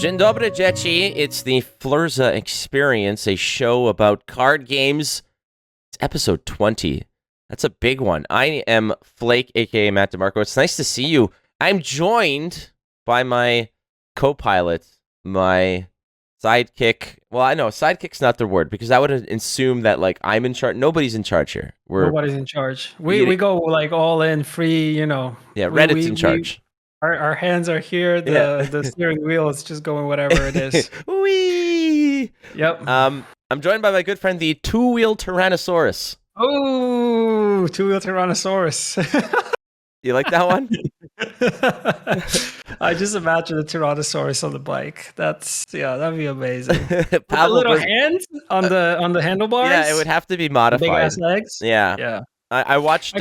Dzień dobry, dzieci. It's the Flurza Experience, a show about card games. It's episode 20. That's a big one. I am Flake, aka Matt DeMarco. It's nice to see you. I'm joined by my co-pilot, my sidekick. Well, I know sidekick's not the word because I would assume that like I'm in charge. Nobody's in charge here. Nobody's in charge. We go like all in free, you know. Yeah, Reddit's in charge. Our hands are here. The steering wheel is just going whatever it is. Whee! Yep. I'm joined by my good friend, the two-wheel Tyrannosaurus. Oh, two-wheel Tyrannosaurus. You like that one? I just imagine a Tyrannosaurus on the bike. That'd be amazing. With the Pablo little hands on the handlebars. Yeah, it would have to be modified. Big ass legs. Yeah. Yeah. I watched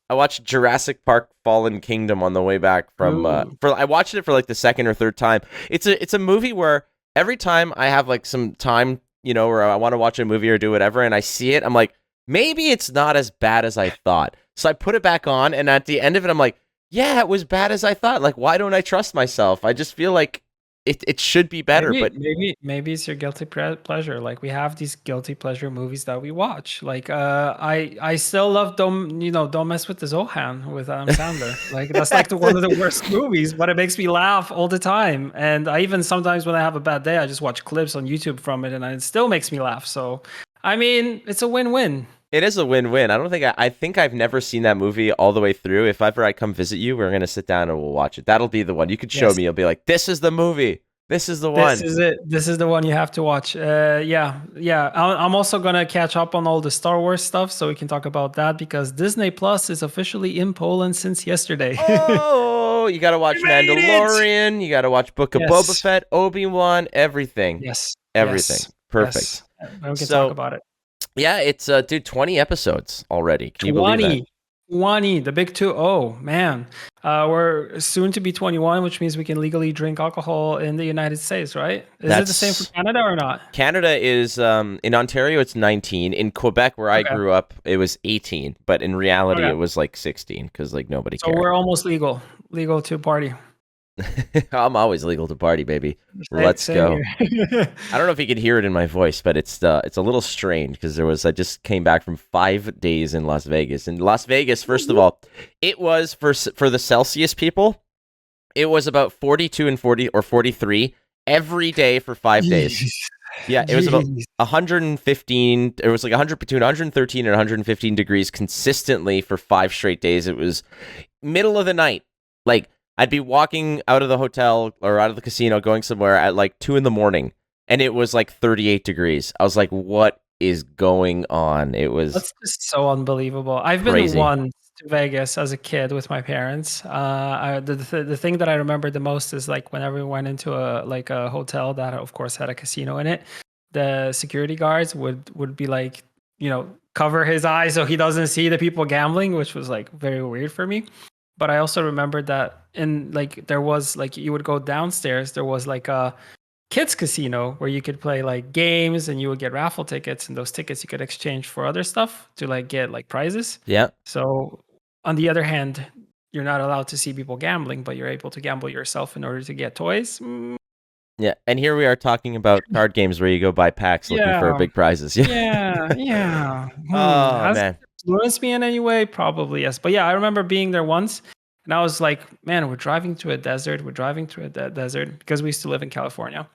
I watched Jurassic Park Fallen Kingdom on the way back from I watched it for like the second or third time. It's a movie where every time I have like some time, you know, where I want to watch a movie or do whatever and I see it, I'm like, maybe it's not as bad as I thought. So I put it back on and at the end of it I'm like, yeah, it was bad as I thought. Like, why don't I trust myself? I just feel like it should be better, maybe it's your guilty pleasure. Like we have these guilty pleasure movies that we watch. Like I still love Don't Mess with the Zohan with Adam Sandler. Like that's like one of the worst movies, but it makes me laugh all the time. And I even sometimes when I have a bad day, I just watch clips on YouTube from it, and it still makes me laugh. So I mean, it's a win-win. It is a win-win. I think I've never seen that movie all the way through. If ever I come visit you, we're going to sit down and we'll watch it. That'll be the one. You could show me. You'll be like, this is the movie. This is the one. This is it. This is the one you have to watch. Yeah. I'm also going to catch up on all the Star Wars stuff so we can talk about that because Disney Plus is officially in Poland since yesterday. Oh, you got to watch Mandalorian. You got to watch Book of Boba Fett, Obi-Wan, everything. Yes. Everything. Yes. Perfect. Yes. We can talk about it. Yeah, it's 20 episodes already. Can you believe that? 20, the big 2. Oh man, we're soon to be 21, which means we can legally drink alcohol in the United States, right? Is it the same for Canada or not? Canada is in Ontario, it's 19. In Quebec, where I grew up, it was 18. But in reality, it was like 16 because like nobody cared. So we're almost legal to party. I'm always legal to party, baby. Let's go. I don't know if you can hear it in my voice, but it's a little strange because I just came back from 5 days in Las Vegas. In Las Vegas, first of all, it was for the Celsius people, it was about 42 and 40 or 43 every day for 5 days. Yeah, it was about 115. It was like between 113 and 115 degrees consistently for 5 straight days. It was middle of the night, like. I'd be walking out of the hotel or out of the casino going somewhere at like 2 a.m. and it was like 38 degrees. I was like, what is going on? That's just so unbelievable. I've been once to Vegas as a kid with my parents. The thing that I remember the most is like whenever we went into a hotel that of course had a casino in it, the security guards would be like, you know, cover his eyes so he doesn't see the people gambling, which was like very weird for me. But I also remembered that there was like you would go downstairs. There was like a kids casino where you could play like games and you would get raffle tickets, and those tickets you could exchange for other stuff to like get like prizes. Yeah. So on the other hand, you're not allowed to see people gambling, but you're able to gamble yourself in order to get toys. Yeah, and here we are talking about card games where you go buy packs looking for big prizes. Yeah. Oh man. Influenced me in any way? Probably yes. But yeah, I remember being there once and I was like, man, we're driving through a desert. Because we used to live in California.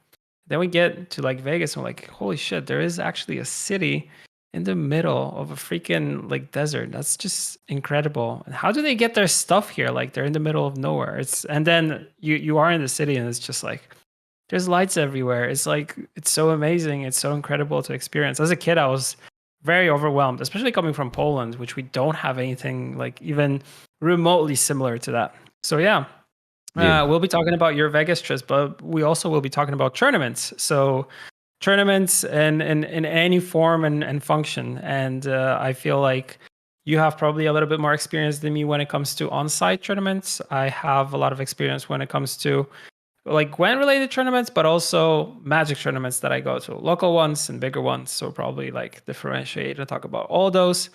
Then we get to like Vegas and we're like, holy shit, there is actually a city in the middle of a freaking like desert. That's just incredible. And how do they get their stuff here? Like they're in the middle of nowhere. And then you are in the city and it's just like there's lights everywhere. It's like it's so amazing. It's so incredible to experience. As a kid, I was very overwhelmed, especially coming from Poland, which we don't have anything like even remotely similar to that. So yeah. We'll be talking about your Vegas trips, but we also will be talking about tournaments. So tournaments in any form and function. And I feel like you have probably a little bit more experience than me when it comes to on-site tournaments. I have a lot of experience when it comes to like Gwent related tournaments, but also Magic tournaments that I go to, local ones and bigger ones. So probably like differentiate and talk about all those.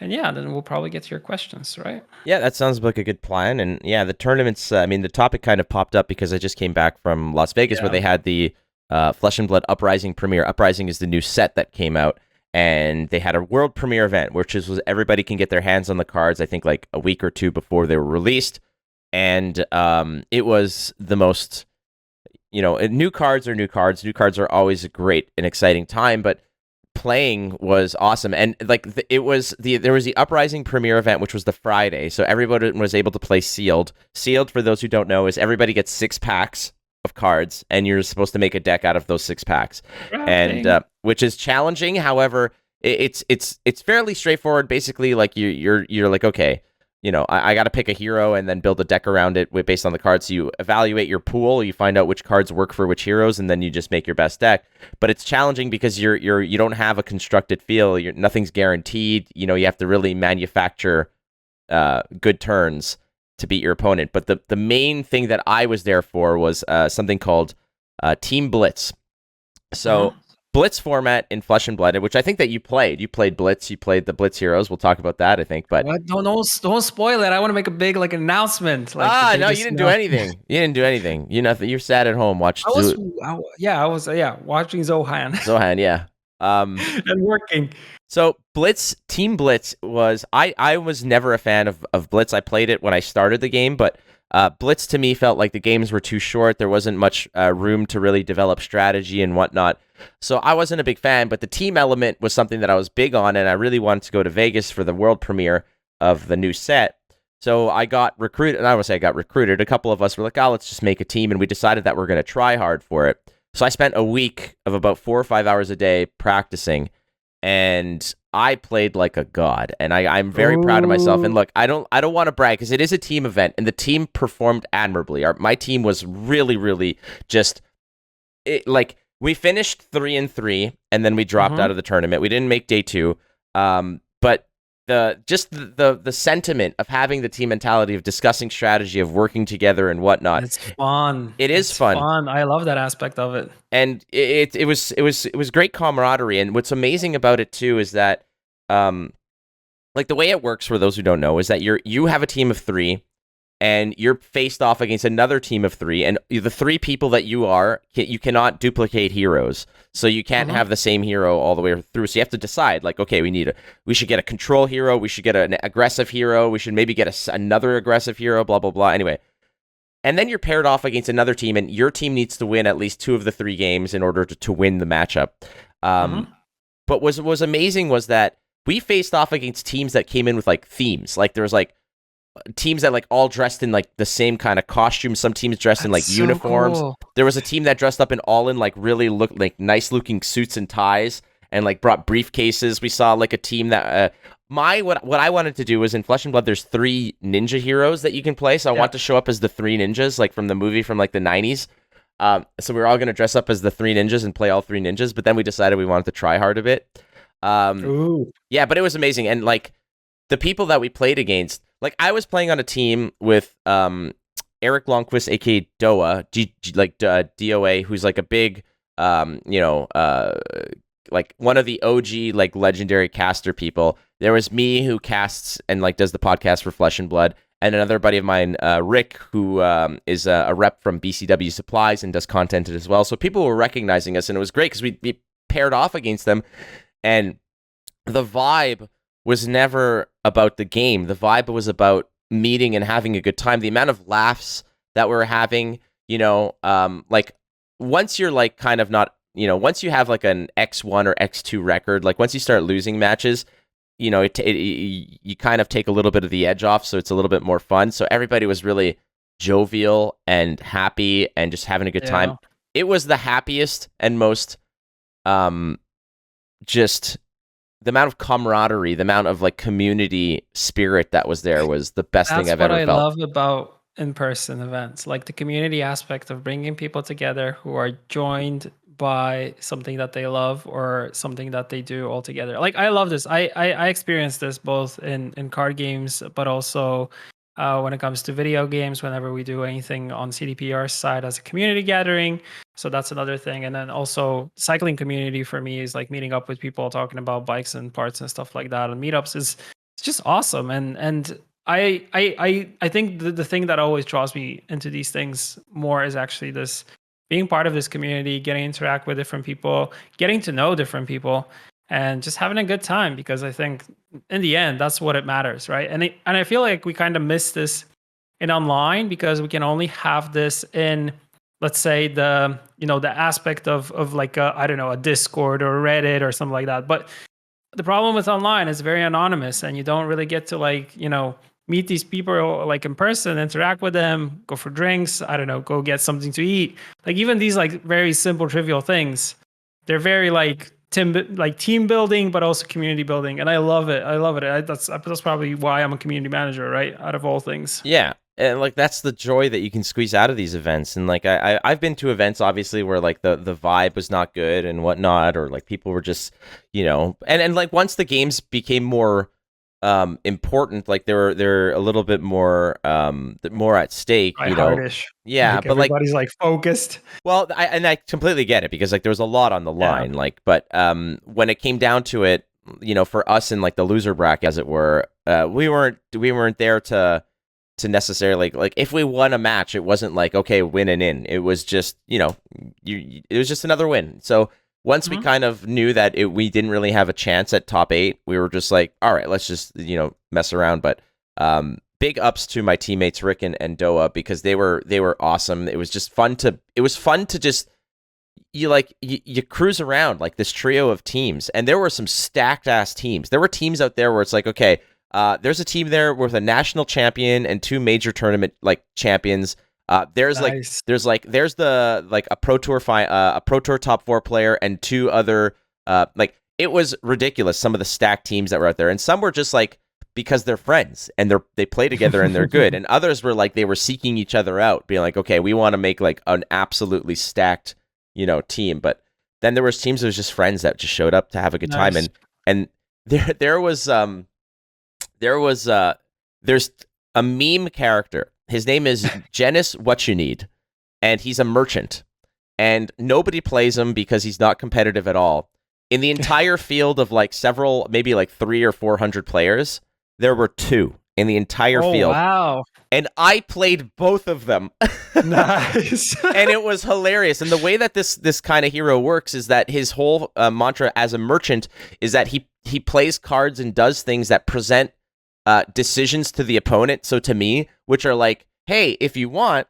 And yeah, then we'll probably get to your questions, right? Yeah, that sounds like a good plan. And yeah, the tournaments, I mean, the topic kind of popped up because I just came back from Las Vegas where they had the Flesh and Blood Uprising premiere. Uprising is the new set that came out. And they had a world premiere event, which was everybody can get their hands on the cards, I think like a week or two before they were released. And it was the most, new cards are new cards. New cards are always a great and exciting time, but playing was awesome. And like there was the Uprising premiere event, which was the Friday, so everybody was able to play sealed. Sealed, for those who don't know, is everybody gets 6 packs of cards, and you're supposed to make a deck out of those 6 packs, and which is challenging. However, it's fairly straightforward. Basically, like you're like, okay, I got to pick a hero and then build a deck around it based on the cards. So you evaluate your pool, you find out which cards work for which heroes, and then you just make your best deck. But it's challenging because you don't have a constructed feel. Nothing's guaranteed. You have to really manufacture good turns to beat your opponent. But the main thing that I was there for was something called Team Blitz. So Blitz format in Flesh and Blood, which I think that you played. You played Blitz. You played the Blitz heroes. We'll talk about that, I think. But don't spoil it. I want to make a big announcement. No, you didn't do anything. You didn't do anything. You're sat at home watching. I was watching Zohan. Zohan, yeah. And working. So Team Blitz was I was never a fan of Blitz. I played it when I started the game, but Blitz to me felt like the games were too short. There wasn't much room to really develop strategy and whatnot. So I wasn't a big fan, but the team element was something that I was big on, and I really wanted to go to Vegas for the world premiere of the new set. So I got recruited, and I would say I got recruited. A couple of us were like, let's just make a team, and we decided that we're going to try hard for it. So I spent a week of about 4 or 5 hours a day practicing, and I played like a god, and I'm very proud of myself. And look, I don't want to brag because it is a team event, and the team performed admirably. My team was really, really just we finished 3-3, and then we dropped out of the tournament. We didn't make day 2, but the sentiment of having the team mentality of discussing strategy, of working together and whatnot. It's fun. It's fun. I love that aspect of it. And it was great camaraderie. And what's amazing about it too is that like the way it works, for those who don't know, is that you have a team of 3 and you're faced off against another team of 3, and the 3 people that you cannot duplicate heroes. So you can't have the same hero all the way through. So you have to decide, like, okay, we should get a control hero, we should get an aggressive hero, we should maybe get another aggressive hero, blah, blah, blah. Anyway. And then you're paired off against another team, and your team needs to win at least 2 of the 3 games in order to win the matchup. But what was amazing was that we faced off against teams that came in with, like, themes. Like, there was, like, teams that like all dressed in like the same kind of costumes. Some teams dressed in like uniforms. Cool. There was a team that dressed up in like really like nice looking suits and ties and like brought briefcases. We saw like a team that what I wanted to do was in Flesh and Blood there's 3 ninja heroes that you can play. So I want to show up as the 3 ninjas, like from the movie from like the 90s. So we were all going to dress up as the 3 ninjas and play all 3 ninjas, but then we decided we wanted to try hard a bit. Yeah, but it was amazing. And like the people that we played against, like I was playing on a team with Eric Longquist, aka Doa, DOA, who's like a big, like one of the OG like legendary caster people. There was me who casts and like does the podcast for Flesh and Blood, and another buddy of mine, Rick, who is a rep from BCW Supplies and does content as well. So people were recognizing us, and it was great because we paired off against them, and the vibe was never about the game. The vibe was about meeting and having a good time. The amount of laughs that we were having, like once you're like kind of not, once you have like an X1 or X2 record, like once you start losing matches, you kind of take a little bit of the edge off. So it's a little bit more fun. So everybody was really jovial and happy and just having a good time. It was the happiest and most, just the amount of camaraderie, the amount of like community spirit that was there was the best thing I've ever felt. That's what I love about in-person events, like the community aspect of bringing people together who are joined by something that they love or something that they do all together. Like I love this. I experienced this both in card games, but also when it comes to video games, whenever we do anything on CDPR side as a community gathering. So that's another thing. And then also cycling community for me is like meeting up with people talking about bikes and parts and stuff like that. And meetups is just awesome. And I think the thing that always draws me into these things more is actually this being part of this community, getting to interact with different people, getting to know different people, and just having a good time. Because I think in the end, that's what it matters, right? And I feel like we kind of miss this in online because we can only have this in, let's say, the the aspect of like I don't know, a Discord or Reddit or something like that. But the problem with online is very anonymous, and you don't really get to like meet these people like in person, interact with them, go for drinks, I don't know, go get something to eat. Like even these like very simple trivial things, they're very like team building, but also community building, and I love it. That's probably why I'm a community manager, right? Out of all things. Yeah. And like that's the joy that you can squeeze out of these events. And like I've been to events obviously where like the vibe was not good and whatnot, or like people were just and like once the games became more important, like they're a little bit more at stake, Hardish. Yeah, like but like everybody's like focused. Well, I completely get it because like there was a lot on the line, like, but when it came down to it, for us in like the loser bracket, as it were, we weren't there to necessarily like if we won a match, it wasn't like okay, win and in. It was just it was just another win. So once we kind of knew that we didn't really have a chance at top 8, we were just like, all right, let's just mess around. But big ups to my teammates Rick and Doa because they were awesome. It was just fun to just you cruise around like this trio of teams, and there were some stacked ass teams. There were teams out there where it's like, okay, there's a team there with a national champion and 2 major tournament like champions. There's nice. there's the like a pro tour top 4 player and 2 other like it was ridiculous. Some of the stacked teams that were out there, and some were just like because they're friends and they play together and they're good, and others were like they were seeking each other out, being like, okay, we want to make like an absolutely stacked team. But then there was teams that was just friends that just showed up to have a good time, and there's a meme character. His name is Janice What You Need, and he's a merchant, and nobody plays him because he's not competitive at all. In the entire field of like several, maybe like 300 or 400 players, there were 2 in the entire field. Wow. And I played both of them. Nice. And it was hilarious. And the way that this kind of hero works is that his whole mantra as a merchant is that he plays cards and does things that present decisions to the opponent. So to me, which are like, hey, if you want,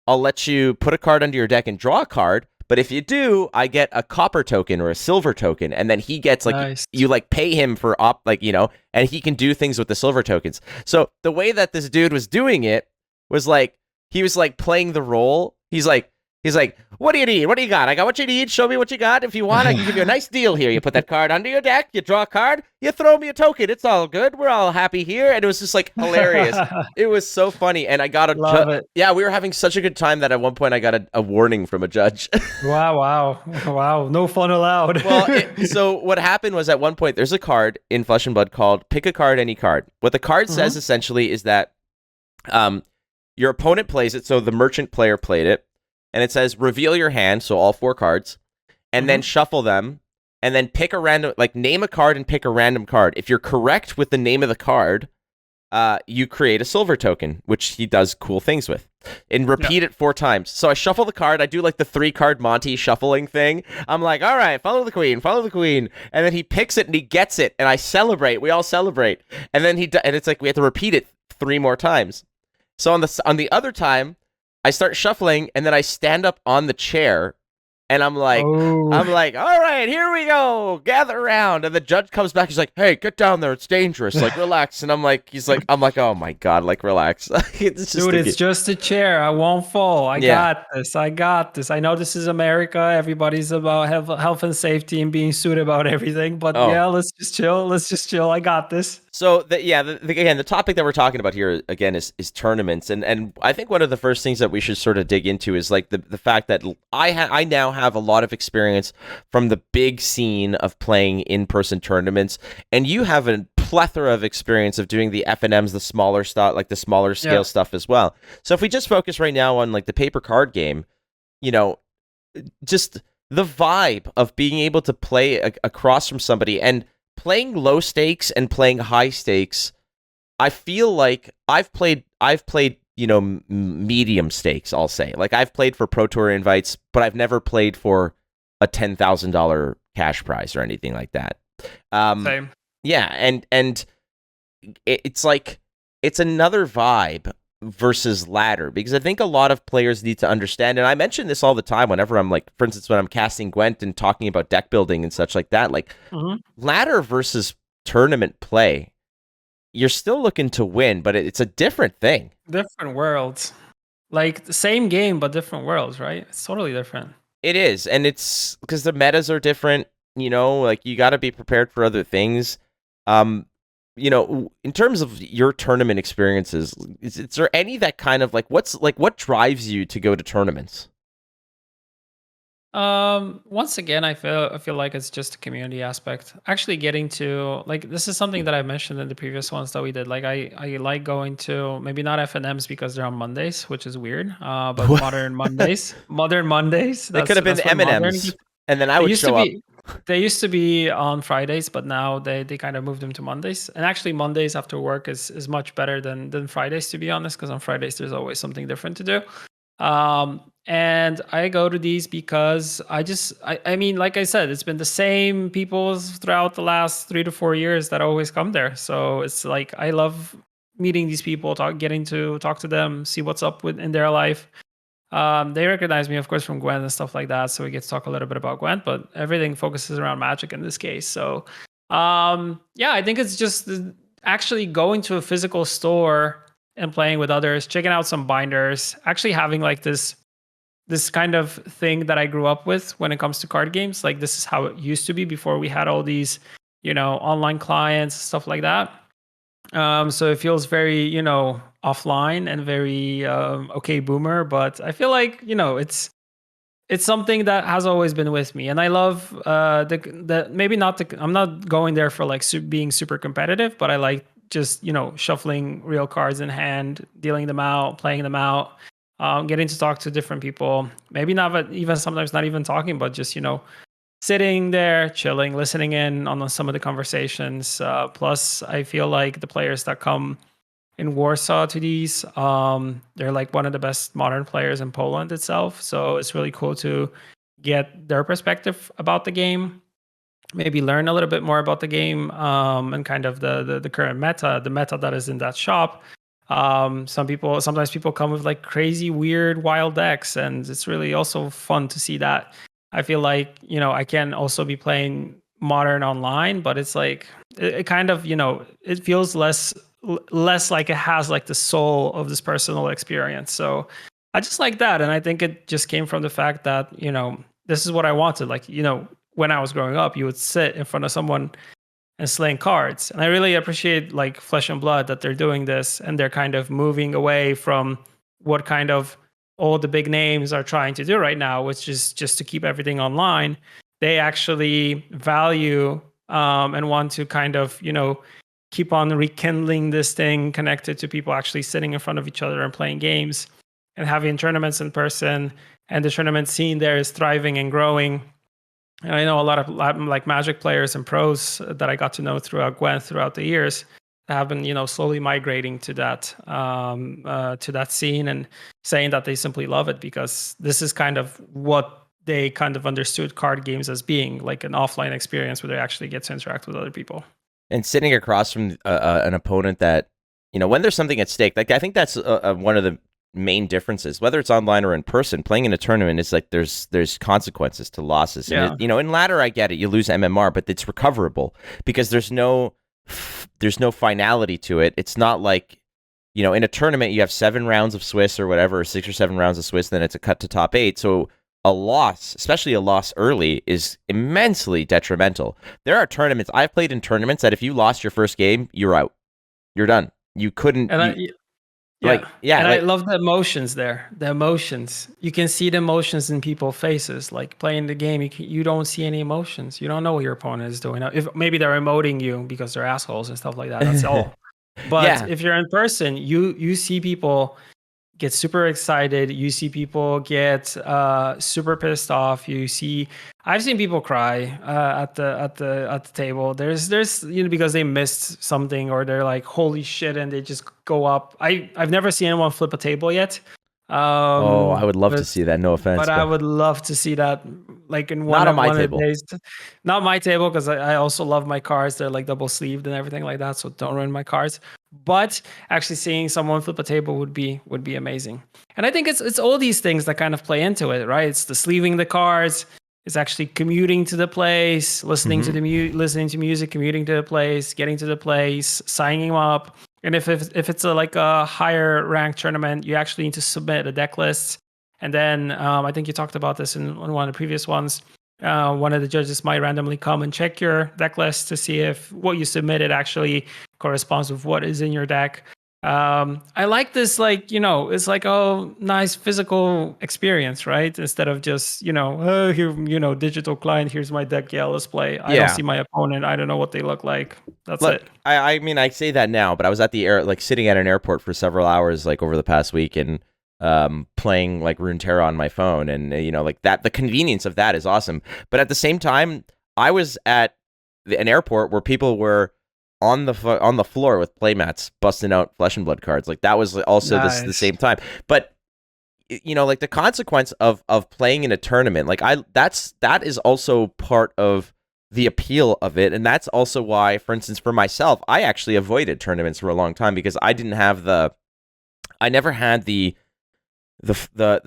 I'll let you put a card under your deck and draw a card. But if you do, I get a copper token or a silver token, and then he gets like nice. You like pay him for and he can do things with the silver tokens. So the way that this dude was doing it was like he was like playing the role. He's like, what do you need? What do you got? I got what you need. Show me what you got. If you want, I can give you a nice deal here. You put that card under your deck, you draw a card, you throw me a token. It's all good. We're all happy here. And it was just like hilarious. It was so funny. And I got Love it. Yeah, we were having such a good time that at one point I got a warning from a judge. Wow. No fun allowed. So what happened was at one point there's a card in Flesh and Blood called Pick a Card, Any Card. What the card says essentially is that your opponent plays it. So the merchant player played it. And it says, reveal your hand, so all 4 cards, and then shuffle them, and then pick a random, like name a card and pick a random card. If you're correct with the name of the card, you create a silver token, which he does cool things with. And repeat it 4 times. So I shuffle the card, I do like the 3-card Monty shuffling thing. I'm like, all right, follow the queen. And then he picks it and he gets it, and I celebrate. We all celebrate. And then and it's like we have to repeat it 3 more times. So on the other time, I start shuffling, and then I stand up on the chair, and I'm like, all right, here we go, gather around. And the judge comes back, he's like, hey, get down there, it's dangerous, like, relax. And I'm like, oh my God, like, relax. It's just a chair, I won't fall. I got this. I know this is America, everybody's about health and safety and being sued about everything, but let's just chill, I got this. So again, the topic that we're talking about here again is tournaments, and I think one of the first things that we should sort of dig into is like the fact that I now have a lot of experience from the big scene of playing in-person tournaments, and you have a plethora of experience of doing the FNMs, the smaller stuff, like the smaller scale stuff as well. So if we just focus right now on like the paper card game, just the vibe of being able to play across from somebody and playing low stakes and playing high stakes I feel like I've played medium stakes, I'll say. Like I've played for Pro Tour invites, but I've never played for a $10,000 cash prize or anything like that. Same. Yeah, and it's like it's another vibe versus ladder, because I think a lot of players need to understand, and I mention this all the time whenever I'm like, for instance, when I'm casting Gwent and talking about deck building and such like that, like ladder versus tournament play, you're still looking to win, but it's a different thing. Different worlds. Like the same game, but different worlds, right? It's totally different. It is, and it's because the metas are different, like you got to be prepared for other things. In terms of your tournament experiences, is there any that kind of what drives you to go to tournaments? Once again, I feel like it's just a community aspect. Actually getting to, like, this is something that I mentioned in the previous ones that we did. Like I like going to, maybe not FNMs because they're on Mondays, which is weird. But modern Mondays. They could have been M&Ms, and then I would show up. They used to be on Fridays, but now they kind of moved them to Mondays. And actually Mondays after work is much better than Fridays, to be honest, because on Fridays there's always something different to do. And I go to these because I mean, like I said, it's been the same people throughout the last 3 to 4 years that always come there. So it's like, I love meeting these people, getting to talk to them, see what's up in their life. They recognize me, of course, from Gwent and stuff like that. So we get to talk a little bit about Gwent, but everything focuses around Magic in this case. So, yeah, I think it's just actually going to a physical store and playing with others, checking out some binders, actually having like this kind of thing that I grew up with when it comes to card games. Like this is how it used to be before we had all these, online clients, stuff like that. So it feels very, offline and very okay boomer, but I feel like, it's something that has always been with me, and I love the maybe not the, I'm not going there for like being super competitive, but I like just shuffling real cards in hand, dealing them out, playing them out, getting to talk to different people. Maybe not even sometimes not even talking, but just sitting there, chilling, listening in on some of the conversations. Plus, I feel like the players that come in Warsaw to these, they're like one of the best modern players in Poland itself. So it's really cool to get their perspective about the game, maybe learn a little bit more about the game, and kind of the current meta, the meta that is in that shop. Sometimes people come with like crazy, weird, wild decks, and it's really also fun to see that. I feel like, I can also be playing modern online, but it's like, it kind of, it feels less like it has like the soul of this personal experience. So I just like that. And I think it just came from the fact that, this is what I wanted. Like, when I was growing up, you would sit in front of someone and slaying cards. And I really appreciate like Flesh and Blood that they're doing this, and they're kind of moving away from what kind of all the big names are trying to do right now, which is just to keep everything online. They actually value and want to kind of, keep on rekindling this thing connected to people actually sitting in front of each other and playing games and having tournaments in person. And the tournament scene there is thriving and growing. And I know a lot of like Magic players and pros that I got to know throughout Gwent throughout the years have been, slowly migrating to that scene and saying that they simply love it because this is kind of what they kind of understood card games as being, like an offline experience where they actually get to interact with other people. And sitting across from an opponent that, when there's something at stake, like I think that's one of the main differences, whether it's online or in person. Playing in a tournament is like there's consequences to losses. Yeah. And in ladder, I get it, you lose MMR, but it's recoverable because there's no finality to it. It's not like, in a tournament you have 7 rounds of Swiss or whatever, or 6 or 7 rounds of Swiss, then it's a cut to top 8. So a loss, especially a loss early, is immensely detrimental. There are tournaments, I've played in tournaments that if you lost your first game, you're out. You're done. You couldn't. I love the emotions there. The emotions. You can see the emotions in people's faces. Like playing the game, you don't see any emotions. You don't know what your opponent is doing. If maybe they're emoting you because they're assholes and stuff like that. That's all. But if you're in person, you see people get super excited. You see people get super pissed off. I've seen people cry at the table. There's because they missed something, or they're like, holy shit, and they just go up. I've never seen anyone flip a table yet. I would love to see that. No offense, but I would love to see that, like in one of the days. Not my table, because I also love my cards. They're like double sleeved and everything like that, so don't ruin my cards. But actually seeing someone flip a table would be amazing. And I think it's all these things that kind of play into it, right? It's the sleeving the cards. It's actually commuting to the place, listening to listening to music, commuting to the place, getting to the place, signing up. And if it's like a higher ranked tournament, you actually need to submit a deck list. And then I think you talked about this in one of the previous ones. One of the judges might randomly come and check your deck list to see if what you submitted actually corresponds with what is in your deck. I like this, like, it's like a nice physical experience, right? Instead of just, oh, here, digital client, here's my deck, yeah, let's play. I don't see my opponent. I don't know what they look like. That's it. I mean, I say that now, but I was at sitting at an airport for several hours, like over the past week, and playing like Runeterra on my phone, and like that, the convenience of that is awesome. But at the same time, I was at an airport where people were on the floor with playmats busting out Flesh and Blood cards. Like that was also the same time. But like the consequence of playing in a tournament, like that is also part of the appeal of it. And that's also why, for instance, for myself, I actually avoided tournaments for a long time, because I never had the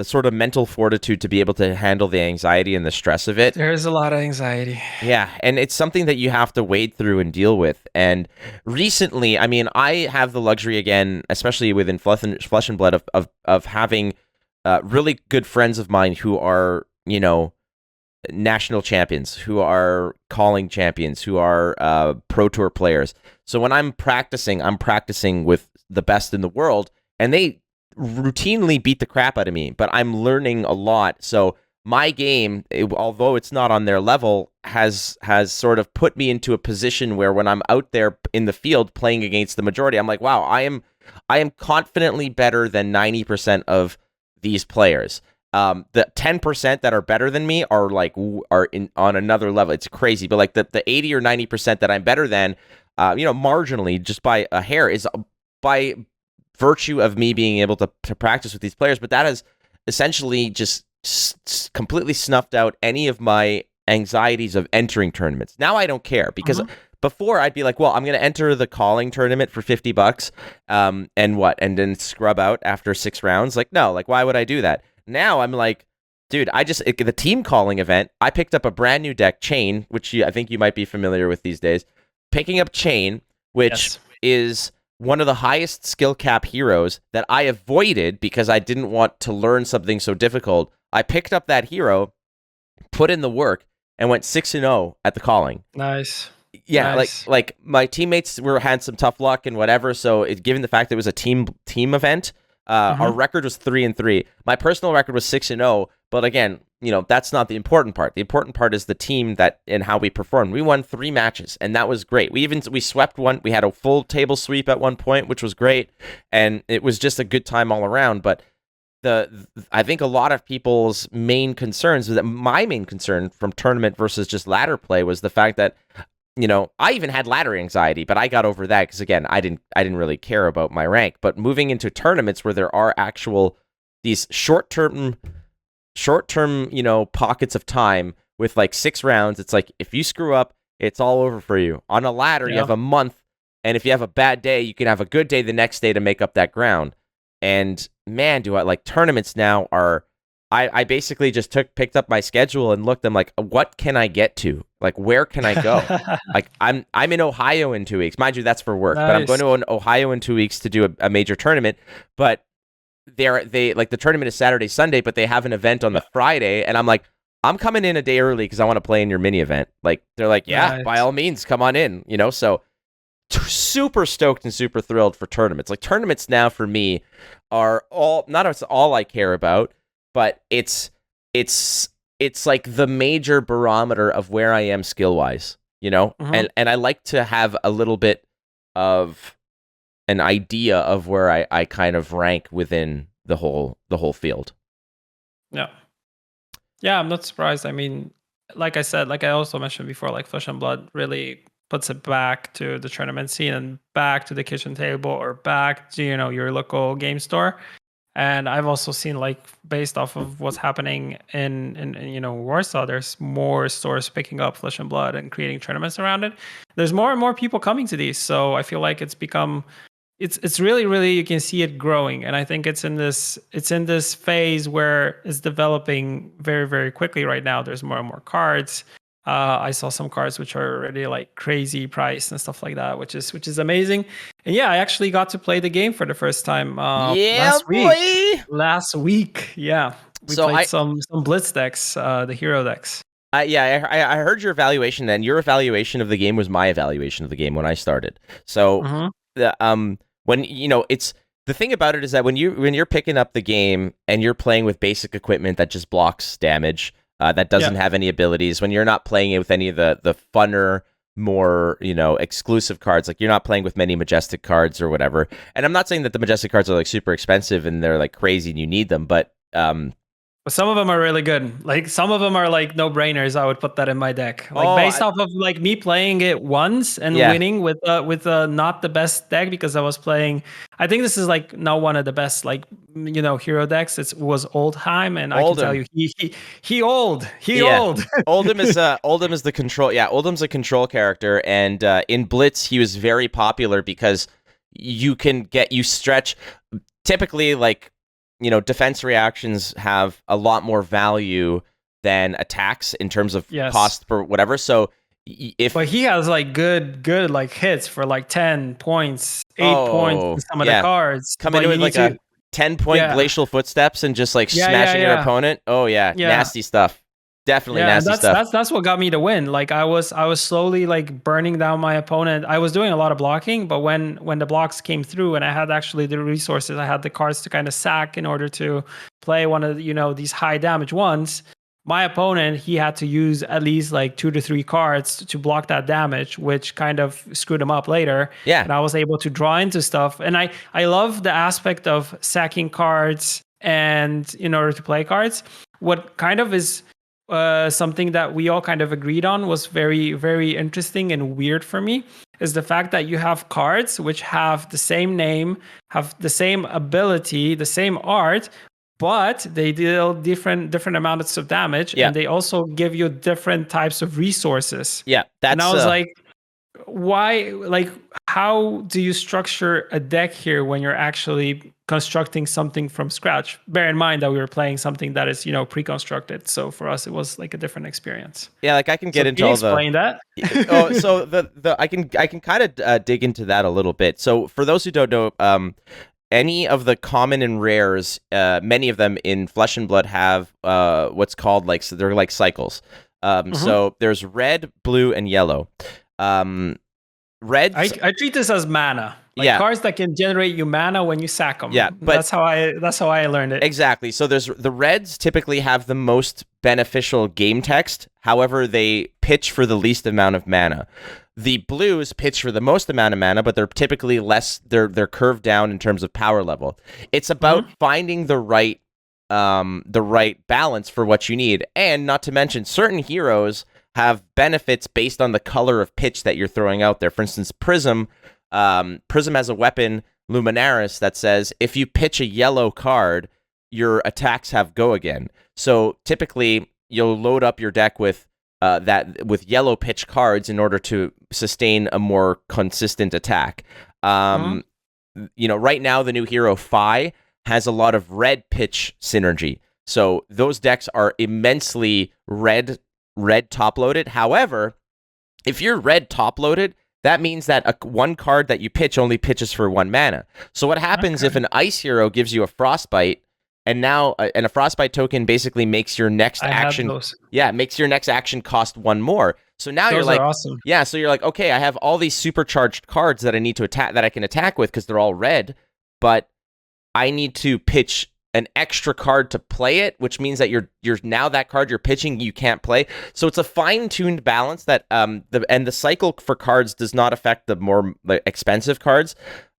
sort of mental fortitude to be able to handle the anxiety and the stress of it. There's a lot of anxiety. Yeah, and it's something that you have to wade through and deal with. And recently, I mean, I have the luxury again, especially within Flesh and Blood, of having really good friends of mine who are, national champions, who are calling champions, who are pro tour players. So when I'm practicing with the best in the world, and they routinely beat the crap out of me, but I'm learning a lot. So my game, although it's not on their level, has sort of put me into a position where when I'm out there in the field playing against the majority, I'm like, wow, I am confidently better than 90% of these players. The 10% that are better than me are on another level. It's crazy, but like the 80 or 90% that I'm better than, marginally, just by a hair, is by virtue of me being able to practice with these players. But that has essentially just completely snuffed out any of my anxieties of entering tournaments. Now I don't care, because before I'd be like, well, I'm going to enter the calling tournament for $50, and then scrub out after 6 rounds. Like, no, like, why would I do that? Now I'm like, dude, the team calling event, I picked up a brand new deck, Chain, which I think you might be familiar with these days. Picking up Chain, which is one of the highest skill cap heroes that I avoided because I didn't want to learn something so difficult. I picked up that hero, put in the work, and went 6-0 at the calling. Nice. Yeah, nice. like my teammates had some tough luck and whatever. So given the fact that it was a team event, our record was 3-3. My personal record was 6-0. But again, that's not the important part. The important part is the team and how we performed. We won 3 matches, and that was great. We swept one. We had a full table sweep at one point, which was great, and it was just a good time all around. But I think a lot of people's main concerns, my main concern from tournament versus just ladder play, was the fact that I even had ladder anxiety, but I got over that because, again, I didn't really care about my rank. But moving into tournaments where there are actual these short-term, pockets of time with like 6 rounds, it's like if you screw up, it's all over for you. On a ladder, you have a month, and if you have a bad day, you can have a good day the next day to make up that ground. And man, do I like tournaments now are. I basically just picked up my schedule and looked. I'm like, what can I get to? Like, where can I go? Like, I'm in Ohio in 2 weeks. Mind you, that's for work. Nice. But I'm going to Ohio in 2 weeks to do a major tournament. But they like the tournament is Saturday, Sunday, but they have an event on the Friday, and I'm like, I'm coming in a day early because I want to play in your mini event. Like, they're like, yeah, by all means, come on in. So super stoked and super thrilled for tournaments. Like, tournaments now for me are not all I care about. But it's like the major barometer of where I am skill-wise, And I like to have a little bit of an idea of where I kind of rank within the whole field. Yeah. Yeah, I'm not surprised. I mean, like I said, like I also mentioned before, like Flesh and Blood really puts it back to the tournament scene and back to the kitchen table or back to, your local game store. And I've also seen, like, based off of what's happening in Warsaw, there's more stores picking up Flesh and Blood and creating tournaments around it. There's more and more people coming to these, so I feel like it's really, really, you can see it growing. And I think it's in this phase where it's developing very, very quickly right now. There's more and more cards. I saw some cards which are already like crazy priced and stuff like that, which is amazing. And yeah, I actually got to play the game for the first time last week. Boy! Last week, yeah, we played some Blitz decks, the hero decks. I heard your evaluation. Then your evaluation of the game was my evaluation of the game when I started. So when it's the thing about it is that when you're picking up the game and you're playing with basic equipment that just blocks damage. That doesn't have any abilities. When you're not playing it with any of the funner, more exclusive cards, like you're not playing with many majestic cards or whatever. And I'm not saying that the majestic cards are like super expensive and they're like crazy and you need them, but some of them are really good. Like some of them are like no brainers. I would put that in my deck. Like based off of like me playing it once and winning with not the best deck because I was playing. I think this is like now one of the best hero decks. It was Oldhim, and I can tell you he old. Oldhim is the control. Yeah, Oldhim's a control character, and in Blitz he was very popular because you stretch typically like. Defense reactions have a lot more value than attacks in terms of cost per whatever. So but he has like good like hits for like 10 points, 8 points in some of the cards. Come into it like a 10-point glacial footsteps and just like smashing your opponent. Oh yeah, nasty stuff. Definitely nasty stuff. That's what got me to win. Like I was slowly like burning down my opponent. I was doing a lot of blocking, but when the blocks came through and I had actually the resources, I had the cards to kind of sack in order to play one of these high damage ones. My opponent, he had to use at least like 2 to 3 cards to block that damage, which kind of screwed him up later. Yeah. And I was able to draw into stuff. And I love the aspect of sacking cards and in order to play cards. What kind of is something that we all kind of agreed on was very, very interesting and weird for me is the fact that you have cards which have the same name, have the same ability, the same art, but they deal different amounts of damage, and they also give you different types of resources. Yeah, and I was like, why? Like, how do you structure a deck here when you're actually constructing something from scratch? Bear in mind that we were playing something that is pre-constructed, so for us it was like a different experience. Yeah, like I can get into all the. Explain that. So I can kind of dig into that a little bit. So for those who don't know, any of the common and rares, many of them in Flesh and Blood have what's called they're like cycles. So there's red, blue, and yellow. Red. I treat this as mana. Cards that can generate you mana when you sack them. Yeah, but that's how I learned it. Exactly. So there's the reds typically have the most beneficial game text. However, they pitch for the least amount of mana. The blues pitch for the most amount of mana, but they're typically less. They're curved down in terms of power level. It's about finding the right balance for what you need, and not to mention certain heroes have benefits based on the color of pitch that you're throwing out there. For instance, Prism has a weapon, Luminaris, that says if you pitch a yellow card, your attacks have go again. So typically, you'll load up your deck with yellow pitch cards in order to sustain a more consistent attack. Right now the new hero Phi has a lot of red pitch synergy. So those decks are immensely red top loaded. However, if you're red top loaded, that means that one card that you pitch only pitches for 1 mana. So what happens if an ice hero gives you a frostbite, and a frostbite token basically makes your next action makes your next action cost 1 more. So now you're like, awesome. Yeah, so you're like, okay, I have all these supercharged cards that I need to attack, that I can attack with because they're all red, but I need to pitch an extra card to play it, which means that you're now that card you're pitching you can't play. So it's a fine-tuned balance that the cycle for cards does not affect the more expensive cards.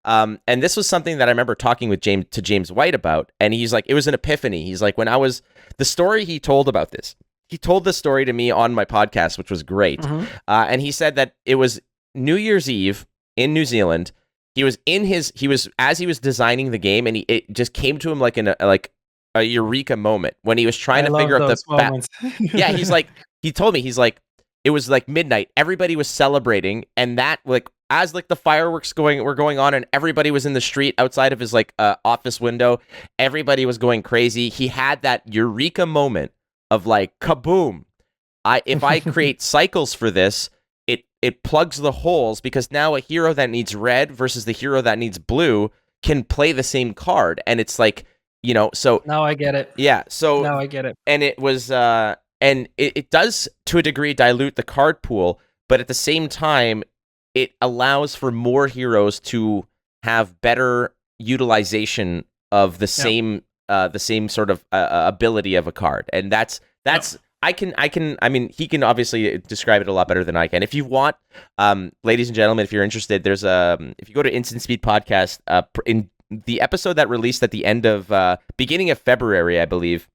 And this was something that I remember talking with James White about, and he's like, it was an epiphany. He's like, the story he told about this, he told the story to me on my podcast, which was great. And he said that it was New Year's Eve in New Zealand. He was as he was designing the game, and it just came to him like a eureka moment when he was trying to figure out the moments. Yeah, he told me, he's like, it was like midnight, everybody was celebrating, and that like as like the fireworks were going on, and everybody was in the street outside of his like office window, everybody was going crazy. He had that eureka moment of like, kaboom! If I create cycles for this, it plugs the holes, because now a hero that needs red versus the hero that needs blue can play the same card, and it's like, so now I get it. Yeah, so now I get it. And it was and it does to a degree dilute the card pool, but at the same time, it allows for more heroes to have better utilization of the same sort of ability of a card, and that's I mean, he can obviously describe it a lot better than I can. If you want, ladies and gentlemen, if you're interested, there's if you go to Instant Speed Podcast, in the episode that released at the end of beginning of February, I believe,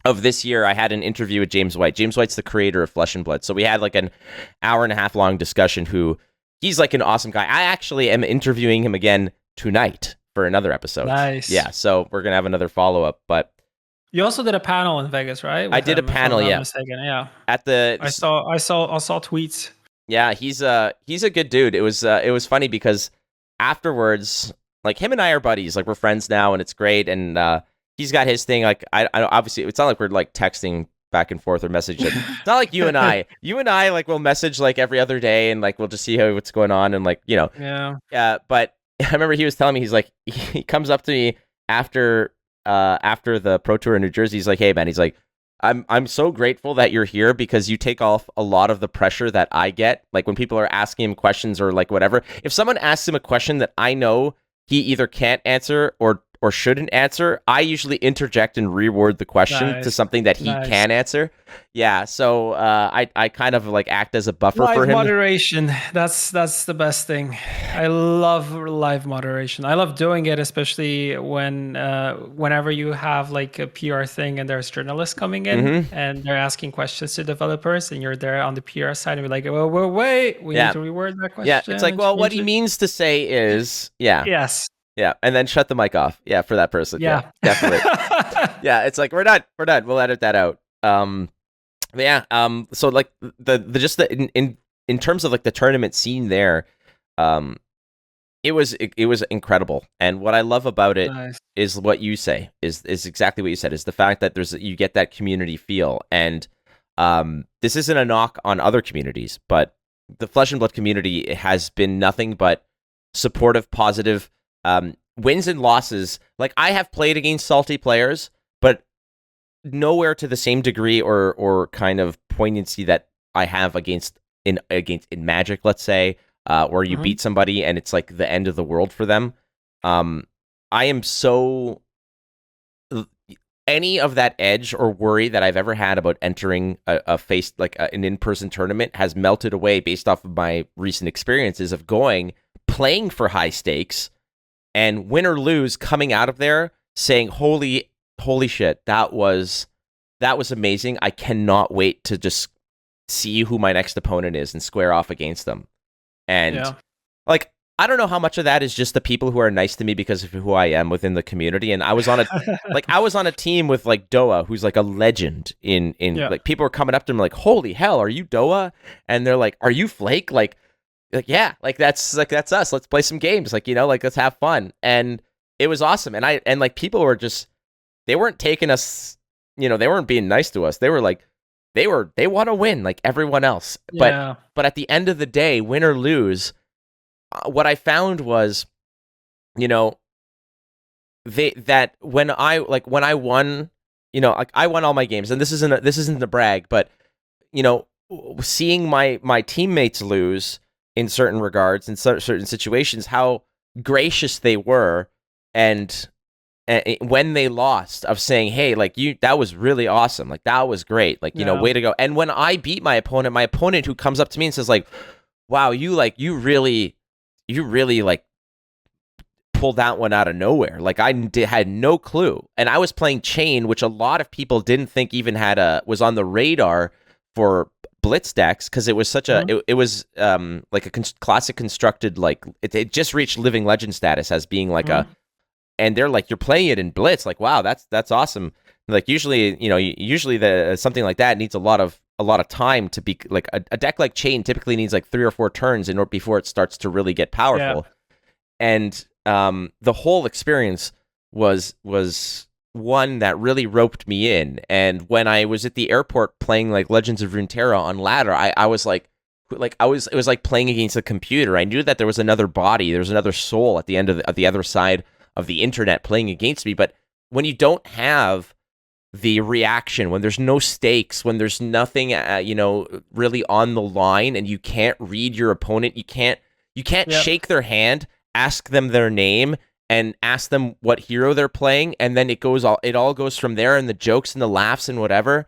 of this year, I had an interview with James White. James White's the creator of Flesh and Blood, so we had like an hour-and-a-half long discussion. He's like an awesome guy. I actually am interviewing him again tonight for another episode. Nice. Yeah, so we're gonna have another follow-up, but. You also did a panel in Vegas, right? I did a panel, yeah. Yeah. At the I saw tweets. Yeah, he's a good dude. It was funny because afterwards, like, him and I are buddies, like, we're friends now, and it's great. And he's got his thing. Like, I obviously, it's not like we're like texting back and forth or messaging. It's not like you and I. You and I, like, will message like every other day, and like we'll just see what's going on, and like, Yeah. But I remember he was telling me, he's like, he comes up to me after the Pro Tour in New Jersey. He's like, hey man, he's like, I'm so grateful that you're here, because you take off a lot of the pressure that I get, like when people are asking him questions or like whatever. If someone asks him a question that I know he either can't answer or shouldn't answer, I usually interject and reword the question to something that he can answer. Yeah, so I kind of like act as a buffer for him. Live moderation, that's the best thing. I love live moderation. I love doing it, especially whenever you have like a PR thing and there's journalists coming in and they're asking questions to developers, and you're there on the PR side and you're like, well, wait, we need to reword that question. Yeah, it's like, well, what he means to say is, yes. Yeah, and then shut the mic off. Yeah, for that person. Yeah, definitely. Yeah, it's like, we're done. We'll edit that out. So like in terms of like the tournament scene there, it was incredible. And what I love about it is what you say is exactly what you said, is the fact that you get that community feel. And this isn't a knock on other communities, but the Flesh and Blood community has been nothing but supportive, positive. Wins and losses. Like, I have played against salty players, but nowhere to the same degree or kind of poignancy that I have against in Magic, let's say, where you beat somebody and it's like the end of the world for them. I am so, any of that edge or worry that I've ever had about entering an in-person tournament has melted away based off of my recent experiences of playing for high stakes, and win or lose, coming out of there saying, holy shit, that was amazing. I cannot wait to just see who my next opponent is and square off against them. And like, I don't know how much of that is just the people who are nice to me because of who I am within the community. And I was on a team with like Doa, who's like a legend in like, people were coming up to him like, holy hell, are you Doa? And they're like, are you Flake? Like, yeah, like that's us. Let's play some games. Like, like, let's have fun. And it was awesome. And like, people were just, they weren't taking us, they weren't being nice to us. They were like, they want to win like everyone else. But at the end of the day, win or lose, what I found was, that when I won, like, I won all my games, and this isn't a brag, but seeing my teammates lose in certain regards, in certain situations, how gracious they were, and when they lost, of saying, hey, like, that was really awesome, like, that was great, like, way to go. And when I beat my opponent who comes up to me and says like, wow, you really like pulled that one out of nowhere. Like had no clue, and I was playing Chain, which a lot of people didn't think even was on the radar for Blitz decks, because it was such it was like a classic constructed, like it just reached living legend status as being like and they're like, you're playing it in Blitz, like, wow, that's awesome. Like usually the something like that needs a lot of time to be like a deck like Chain typically needs like 3 or 4 turns before it starts to really get powerful. And the whole experience was one that really roped me in. And when I was at the airport playing like Legends of Runeterra on ladder, I was like it was like playing against a computer. I knew that there was another body, there was another soul at the end of the other side of the internet playing against me. But when you don't have the reaction, when there's no stakes, when there's nothing really on the line, and you can't read your opponent, you can't shake their hand, ask them their name, and ask them what hero they're playing, and then it all goes from there, and the jokes and the laughs and whatever.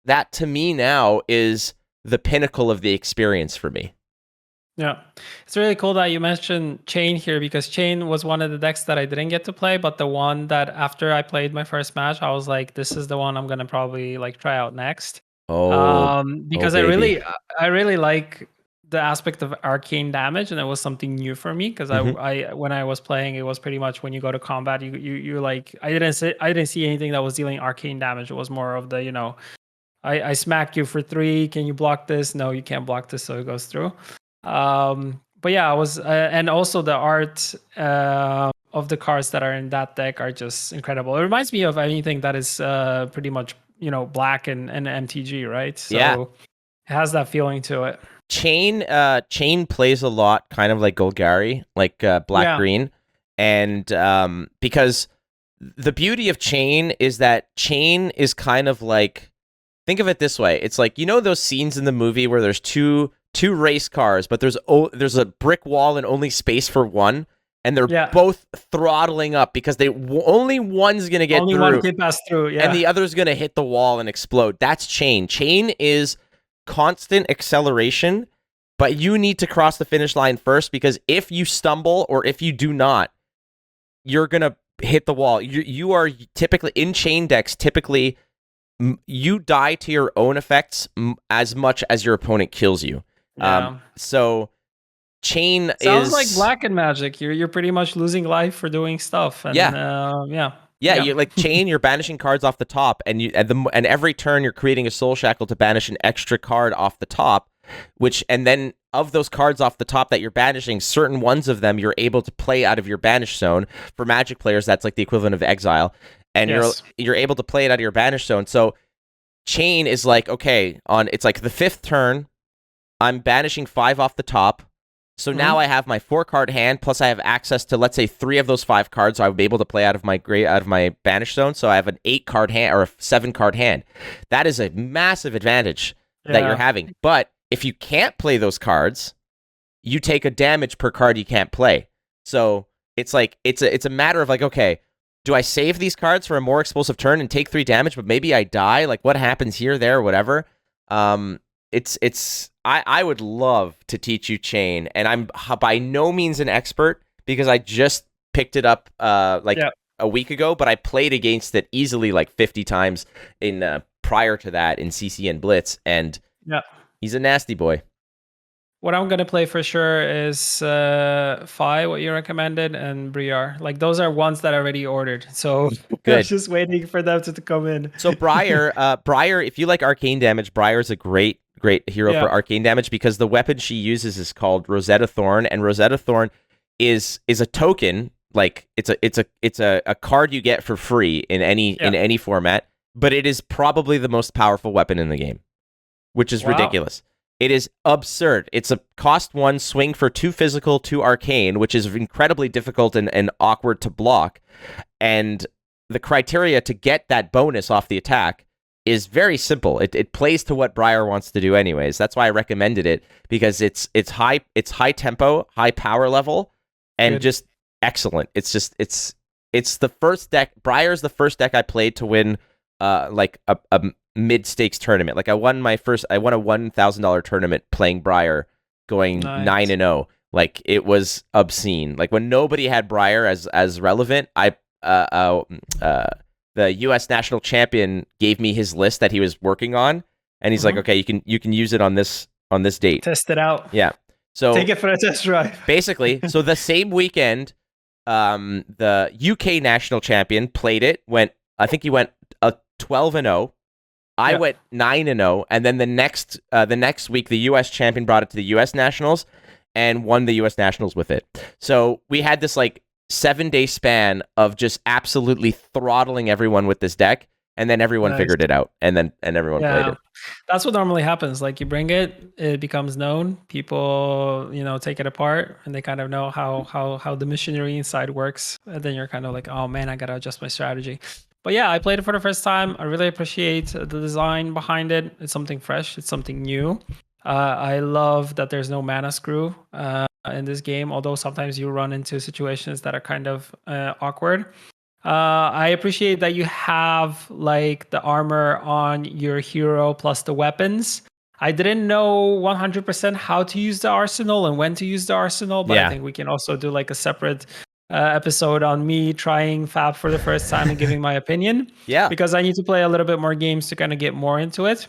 That to me now is the pinnacle of the experience for me. Yeah, it's really cool that you mentioned Chain here, because Chain was one of the decks that I didn't get to play, but the one that after I played my first match, I was like, this is the one I'm gonna probably like try out next. Because I really like the aspect of arcane damage, and it was something new for me, because I when I was playing, it was pretty much when you go to combat, you like, I didn't see anything that was dealing arcane damage. It was more of the I smack you for 3. Can you block this? No, you can't block this, so it goes through. But yeah, I was, and also the art of the cards that are in that deck are just incredible. It reminds me of anything that is pretty much black and MTG, right? So it has that feeling to it. Chain plays a lot kind of like Golgari, like black green, and because the beauty of Chain is that Chain is kind of like, think of it this way, it's like, those scenes in the movie where there's two race cars, but there's a brick wall and only space for one, and they're both throttling up because only one's gonna get only through, one can pass through, and the other's gonna hit the wall and explode. That's Chain. Chain is constant acceleration, but you need to cross the finish line first, because if you stumble or if you do not, you're gonna hit the wall. You are typically in Chain decks. Typically, you die to your own effects as much as your opponent kills you. So Chain sounds like Black and Magic. You're pretty much losing life for doing stuff. And, you're like Chain. You're banishing cards off the top, and every turn you're creating a Soul Shackle to banish an extra card off the top. And then of those cards off the top that you're banishing, certain ones of them you're able to play out of your banish zone. For Magic players, that's like the equivalent of exile, and you're able to play it out of your banish zone. So Chain is like, okay, it's like the 5th turn, I'm banishing 5 off the top. So now I have my 4-card hand, plus I have access to, let's say, 3 of those 5 cards, so I would be able to play out of my banish zone. So I have an 8-card hand or a 7-card hand. That is a massive advantage that you're having. But if you can't play those cards, you take a damage per card you can't play. So it's like it's a matter of like, okay, do I save these cards for a more explosive turn and take 3 damage, but maybe I die? Like, what happens here, there, whatever? I would love to teach you Chain, and I'm by no means an expert because I just picked it up a week ago, but I played against it easily like 50 times in prior to that in CC and Blitz, and he's a nasty boy. What I'm gonna play for sure is Fi, what you recommended, and Briar. Like, those are ones that I already ordered, so I'm just waiting for them to come in. So Briar, if you like arcane damage, Briar is a great hero for arcane damage, because the weapon she uses is called Rosetta Thorn, and Rosetta Thorn is a token. Like, it's a card you get for free in any format, but it is probably the most powerful weapon in the game, which is ridiculous. It is absurd. It's a cost 1, swing for 2 physical, 2 arcane, which is incredibly difficult and awkward to block. And the criteria to get that bonus off the attack is very simple. It plays to what Briar wants to do anyways. That's why I recommended it, because it's high tempo, high power level, and just excellent. It's the first deck. Briar's the first deck I played to win like a mid-stakes tournament. Like, I won a $1,000 tournament playing Briar, going 9-0, Like it was obscene. Like when nobody had Briar as relevant, the U.S. national champion gave me his list that he was working on, and he's like, okay, you can use it on this date. Test it out. Yeah. So take it for a test drive. Basically, so the same weekend, the UK national champion played it. I think he went 12-0. I went 9-0, and then the next week, the U.S. champion brought it to the U.S. Nationals and won the U.S. Nationals with it. So we had this like 7-day span of just absolutely throttling everyone with this deck, and then everyone figured it out, and everyone played it. That's what normally happens. Like you bring it, it becomes known. People, take it apart, and they kind of know how the machinery inside works. And then you're kind of like, oh man, I gotta adjust my strategy. But yeah, I played it for the first time. I really appreciate the design behind it. It's something fresh. It's something new. I love that there's no mana screw in this game, although sometimes you run into situations that are kind of awkward. I appreciate that you have like the armor on your hero plus the weapons. I didn't know 100% how to use the arsenal and when to use the arsenal, but I think we can also do like a separate episode on me trying Fab for the first time and giving my opinion. Yeah. Because I need to play a little bit more games to kind of get more into it.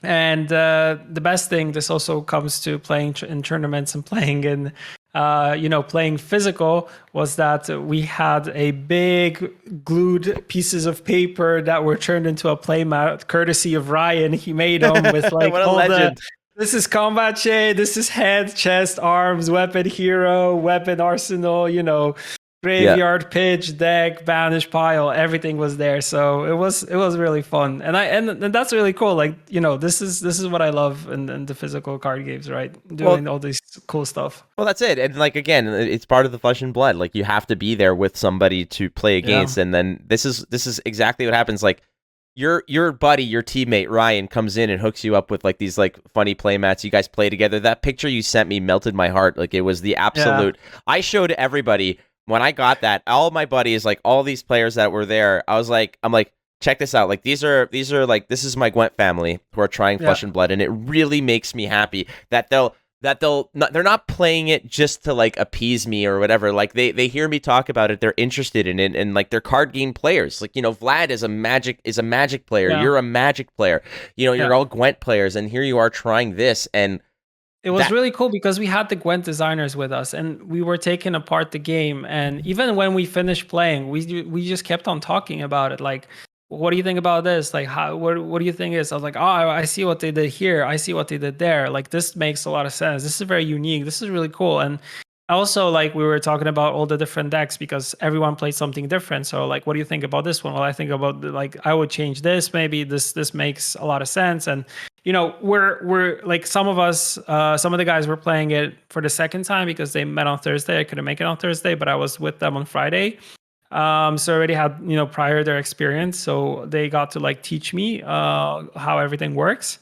And the best thing, this also comes to playing in tournaments and playing in, playing physical, was that we had a big glued pieces of paper that were turned into a playmat, courtesy of Ryan. He made them with like what a legend. This is combat chain, this is head, chest, arms, weapon, hero, weapon, arsenal, graveyard, pitch, deck, banish pile, everything was there. So it was really fun. And that's really cool. Like, this is what I love in the physical card games, right? Doing all this cool stuff. Well, that's it. And like, again, it's part of the flesh and blood. Like you have to be there with somebody to play against. And then this is exactly what happens. Like, your buddy, your teammate Ryan comes in and hooks you up with like these like funny playmats. You guys play together. That picture you sent me melted my heart. Like it was the absolute. Yeah. I showed everybody when I got that. All my buddies, like all these players that were there. I'm like, check this out. Like these are like, this is my Gwent family who are trying Flesh and Blood, and it really makes me happy that they're not playing it just to like appease me or whatever. Like they hear me talk about it, they're interested in it, and like they're card game players. Like, Vlad is a magic player. Yeah. You're a magic player. You're all Gwent players, and here you are trying this. And it was really cool because we had the Gwent designers with us, and we were taking apart the game. And even when we finished playing, we just kept on talking about it. Like, what do you think about this? Like, what do you think is? I was like, oh, I see what they did here. I see what they did there. Like, this makes a lot of sense. This is very unique. This is really cool. And also, like, we were talking about all the different decks because everyone plays something different. So, like, what do you think about this one? Well, I think about, like, I would change this. Maybe this makes a lot of sense. And, we're like, some of the guys were playing it for the second time because they met on Thursday. I couldn't make it on Thursday, but I was with them on Friday. So I already had, prior their experience. So they got to like teach me how everything works.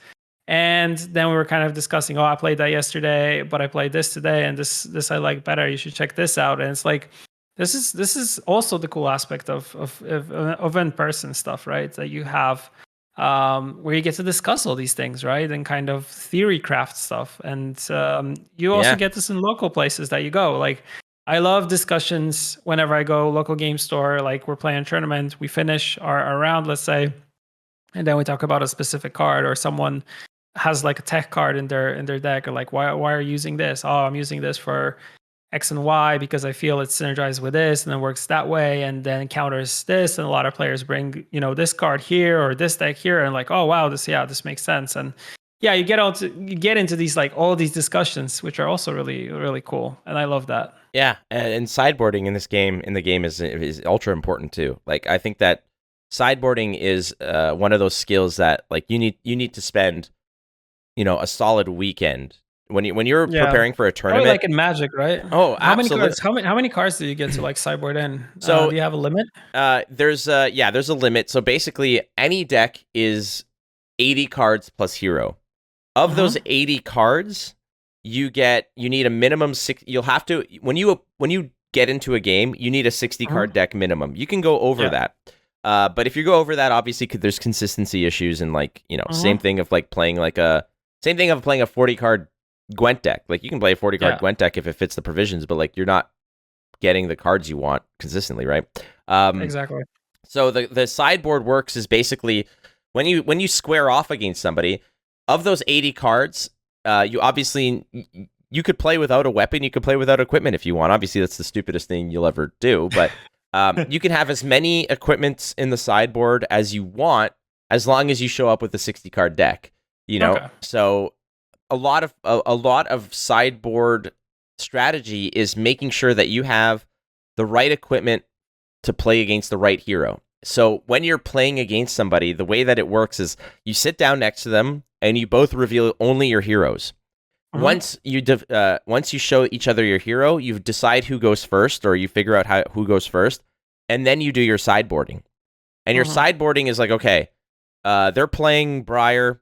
And then we were kind of discussing, I played that yesterday, but I played this today, and this I like better. You should check this out. And it's like, this is also the cool aspect of in-person stuff, right? That you have where you get to discuss all these things, right? And kind of theory craft stuff. And you also get this in local places that you go. Like, I love discussions whenever I go local game store, like we're playing a tournament, we finish our round, let's say, and then we talk about a specific card, or someone has like a tech card in their deck, or like, why are you using this? Oh, I'm using this for X and Y because I feel it's synergized with this and it works that way, and then counters this. And a lot of players bring, this card here or this deck here, and like, oh wow, this makes sense. And yeah, you get into these like all these discussions, which are also really, really cool. And I love that. Yeah, and sideboarding in the game is ultra important too. Like, I think that sideboarding is one of those skills that like you need to spend, a solid weekend when you're preparing for a tournament. Probably like in Magic, right? Oh, absolutely. How many cards do you get to like sideboard in? So do you have a limit? There's a limit. So basically, any deck is 80 cards plus hero. Of those 80 cards, you need a minimum 6. You'll have to, when you get into a game, you need a 60 card deck minimum. You can go over that. But if you go over that, obviously there's consistency issues, and like, same thing of playing a 40 card Gwent deck. Like you can play a 40 card Yeah, Gwent deck if it fits the provisions, but like you're not getting the cards you want consistently, right? exactly. So the sideboard works is basically when you square off against somebody, of those 80 cards, you obviously you could play without a weapon, you could play without equipment if you want. Obviously, that's the stupidest thing you'll ever do, but you can have as many equipments in the sideboard as you want, as long as you show up with a 60 card deck. You know, Okay. so a lot of sideboard strategy is making sure that you have the right equipment to play against the right hero. So when you're playing against somebody, the way that it works is you sit down next to them and you both reveal only your heroes. Once you show each other your hero, you decide who goes first, or you figure out who goes first, and then you do your sideboarding. And your sideboarding is like, okay, they're playing Briar,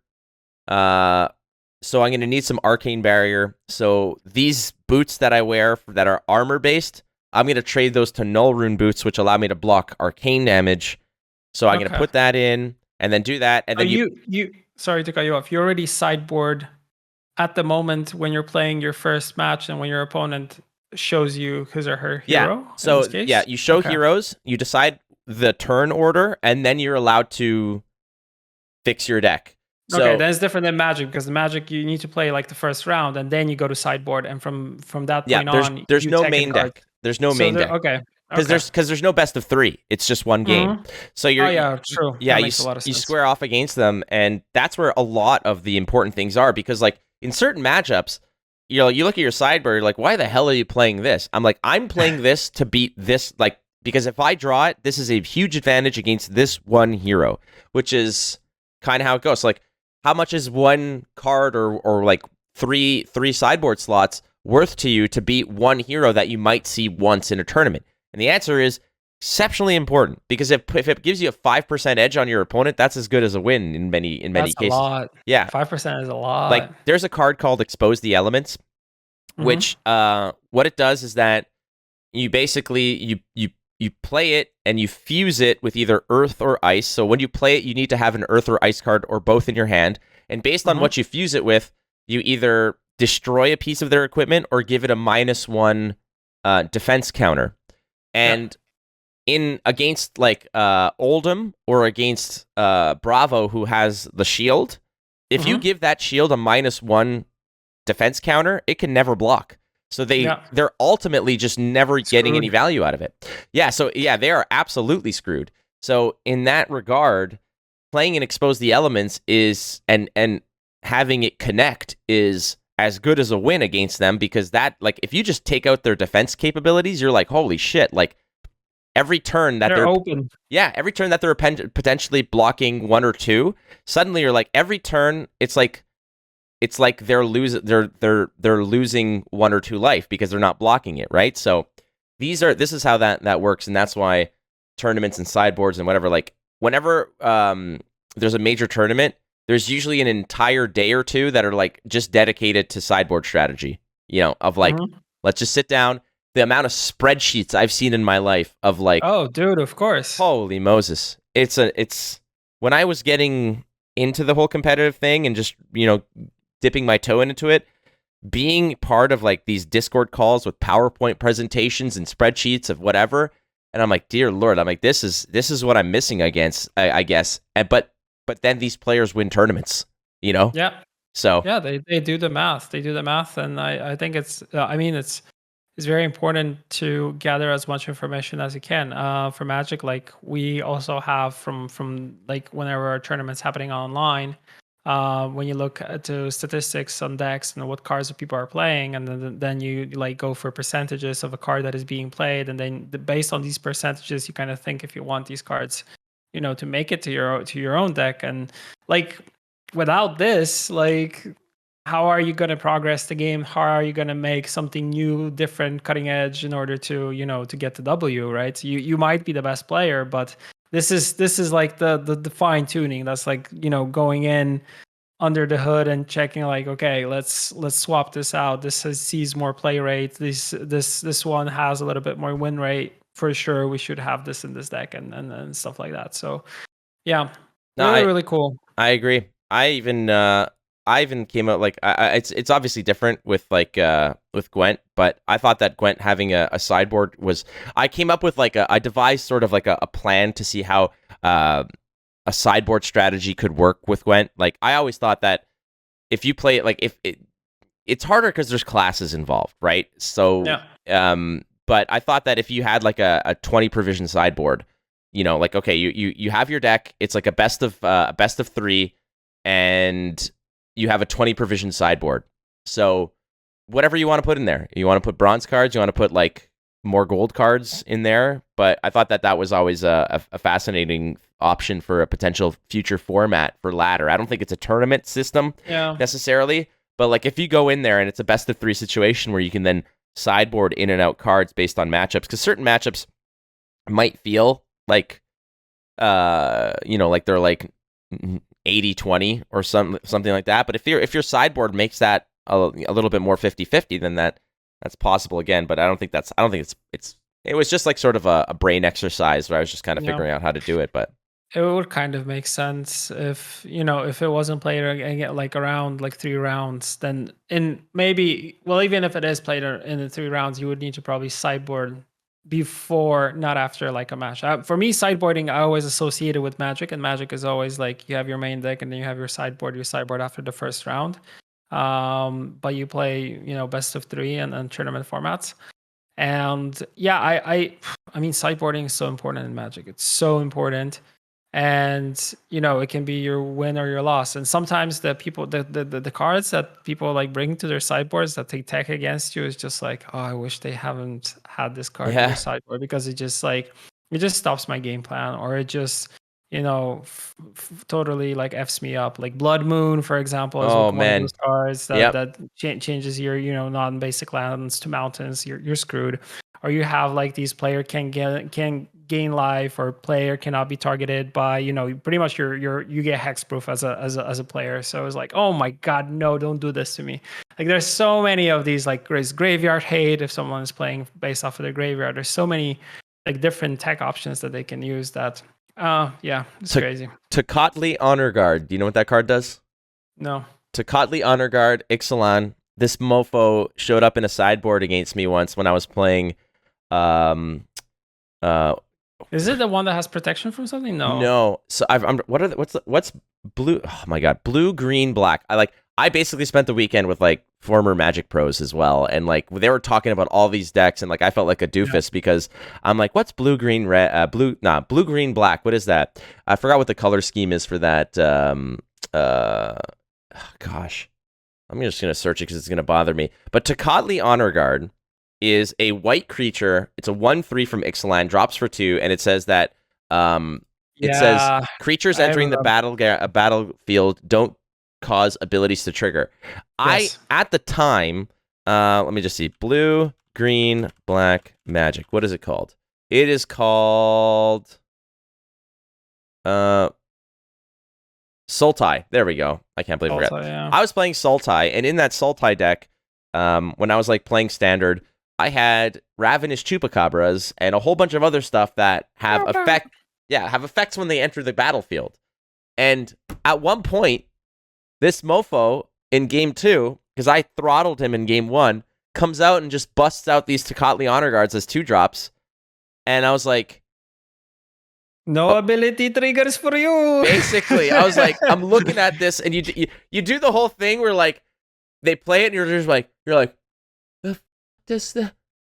so I'm going to need some arcane barrier. So these boots that I wear that are armor based, I'm going to trade those to null rune boots, which allow me to block arcane damage. So I'm going to put that in and then do that. And then you sorry to cut you off. You already sideboard at the moment when you're playing your first match and when your opponent shows you his or her hero. Yeah. So in this case? yeah, you show heroes, you decide the turn order, and then you're allowed to fix your deck. So, okay, then it's different than Magic, because the Magic you need to play like the first round and then you go to sideboard, and from that point on, there's you no take main cards. deck. There's no main deck. Okay. Because there's no best of 3. It's just one game. So you're true. Yeah, that makes a lot of sense. You square off against them, and that's where a lot of the important things are. Because like in certain matchups, you know, you look at your sideboard, you're like, why the hell are you playing this? I'm like, I'm playing this to beat this, like, because if I draw it, this is a huge advantage against this one hero, which is kind of how it goes. So, like, how much is one card or like three sideboard slots worth to you to beat one hero that you might see once in a tournament? And the answer is exceptionally important, because if it gives you a 5% edge on your opponent, that's as good as a win in many cases. A lot. Yeah, 5% is a lot. Like there's a card called Expose the Elements, which what it does is that you basically you play it and you fuse it with either earth or ice. So when you play it, you need to have an earth or ice card or both in your hand. And based on what you fuse it with, you either destroy a piece of their equipment or give it a -1 defense counter. And in against like Oldham or against Bravo, who has the shield, if you give that shield a -1 defense counter, it can never block. So they're ultimately just never getting any value out of it. Yeah, so yeah, they are absolutely screwed. So in that regard, playing and Expose the Elements is and having it connect is as good as a win against them, because that, like, if you just take out their defense capabilities, you're like, holy shit, like every turn that they're open. Yeah, every turn that they're potentially blocking 1 or 2, suddenly you're like, every turn it's like they're losing 1 or 2 life because they're not blocking it, right? So this is how that works, and that's why tournaments and sideboards and whatever, like whenever there's a major tournament, there's usually an entire day or 2 that are like just dedicated to sideboard strategy, you know, of like, let's just sit down. The amount of spreadsheets I've seen in my life of like, oh dude, of course, holy Moses. It's when I was getting into the whole competitive thing and just, you know, dipping my toe into it, being part of like these Discord calls with PowerPoint presentations and spreadsheets of whatever, and I'm like, dear Lord, I'm like, this is what I'm missing against, I guess. And but then these players win tournaments, you know? Yeah. So yeah, they do the math. They do the math, and I think it's I mean it's very important to gather as much information as you can. For Magic, like we also have from like whenever our tournaments happening online, when you look at the statistics on decks and what cards people are playing, and then you like go for percentages of a card that is being played, and then based on these percentages, you kind of think if you want these cards, you know, to make it to your own deck. And like without this, like how are you going to progress the game? How are you going to make something new, different, cutting edge in order to, you know, to get the W, right? You might be the best player, but this is like the fine tuning. That's like, you know, going in under the hood and checking like, okay, let's swap this out. Sees more play rate. This one has a little bit more win rate. For sure, we should have this in this deck and stuff like that. So yeah, really cool. I agree. I even I even came out like it's obviously different with like with Gwent, but I thought that Gwent having a sideboard was. I came up with like I devised sort of like a plan to see how a sideboard strategy could work with Gwent. Like I always thought that if you play it, like if it's harder because there's classes involved, right? So but I thought that if you had like a 20 provision sideboard, like okay, you have your deck, it's like a best of 3, and you have a 20 provision sideboard. So whatever you want to put in there, you want to put bronze cards, you want to put like more gold cards in there. But I thought that was always a fascinating option for a potential future format for ladder. I don't think it's a tournament system necessarily, but like if you go in there and it's a best of 3 situation where you can then sideboard in and out cards based on matchups, because certain matchups might feel like like they're like 80-20 or something like that. But if your sideboard makes that a little bit more 50-50, then that's possible again. But I don't think it's it was just like sort of a brain exercise where I was just kind of figuring out how to do it. But it would kind of make sense if it wasn't played like around like 3 rounds, then even if it is played in the 3 rounds, you would need to probably sideboard before, not after like a match. For me, sideboarding I always associated with Magic, and Magic is always like you have your main deck and then you have your sideboard. You sideboard after the first round, but you play best of 3 and tournament formats. And yeah, I mean sideboarding is so important in Magic. It's so important. And it can be your win or your loss. And sometimes the cards that people like bring to their sideboards that they tech against you is just like, oh, I wish they haven't had this card in their sideboard, because it just stops my game plan, or it just totally like f's me up. Like Blood Moon, for example, is one of those cards that changes your non-basic lands to mountains. You're screwed. Or you have like these player can gain life, or player cannot be targeted by pretty much you get hexproof as a player. So it's like, oh my god, no, don't do this to me. Like there's so many of these, like there's graveyard hate if someone is playing based off of their graveyard. There's so many like different tech options that they can use that it's crazy. Tocatli Honor Guard, do you know what that card does? No. Tocatli Honor Guard, Ixalan. This mofo showed up in a sideboard against me once when I was playing is it the one that has protection from something? No. So what's blue? Oh my god, blue, green, black. I basically spent the weekend with like former Magic pros as well, and like they were talking about all these decks, and like I felt like a doofus because I'm like, what's blue, green, red, blue, green, black? What is that? I forgot what the color scheme is for that. Gosh, I'm just gonna search it because it's gonna bother me. But Tocatli Honor Guard is a white creature. It's a 1/3 from Ixalan, drops for 2, and it says that it says creatures entering the battlefield don't cause abilities to trigger. Yes. At the time, let me just see. Blue, green, black, magic. What is it called? It is called Sultai. There we go. I can't believe I forgot. Yeah. I was playing Sultai, and in that Sultai deck, when I was like playing standard, I had Ravenous Chupacabras and a whole bunch of other stuff that have effects when they enter the battlefield. And at one point, this mofo in game 2, because I throttled him in game 1, comes out and just busts out these Tocatli Honor Guards as 2-drops. And I was like, no ability triggers for you. Basically, I was like, I'm looking at this, and you do the whole thing where like they play it, and you're like,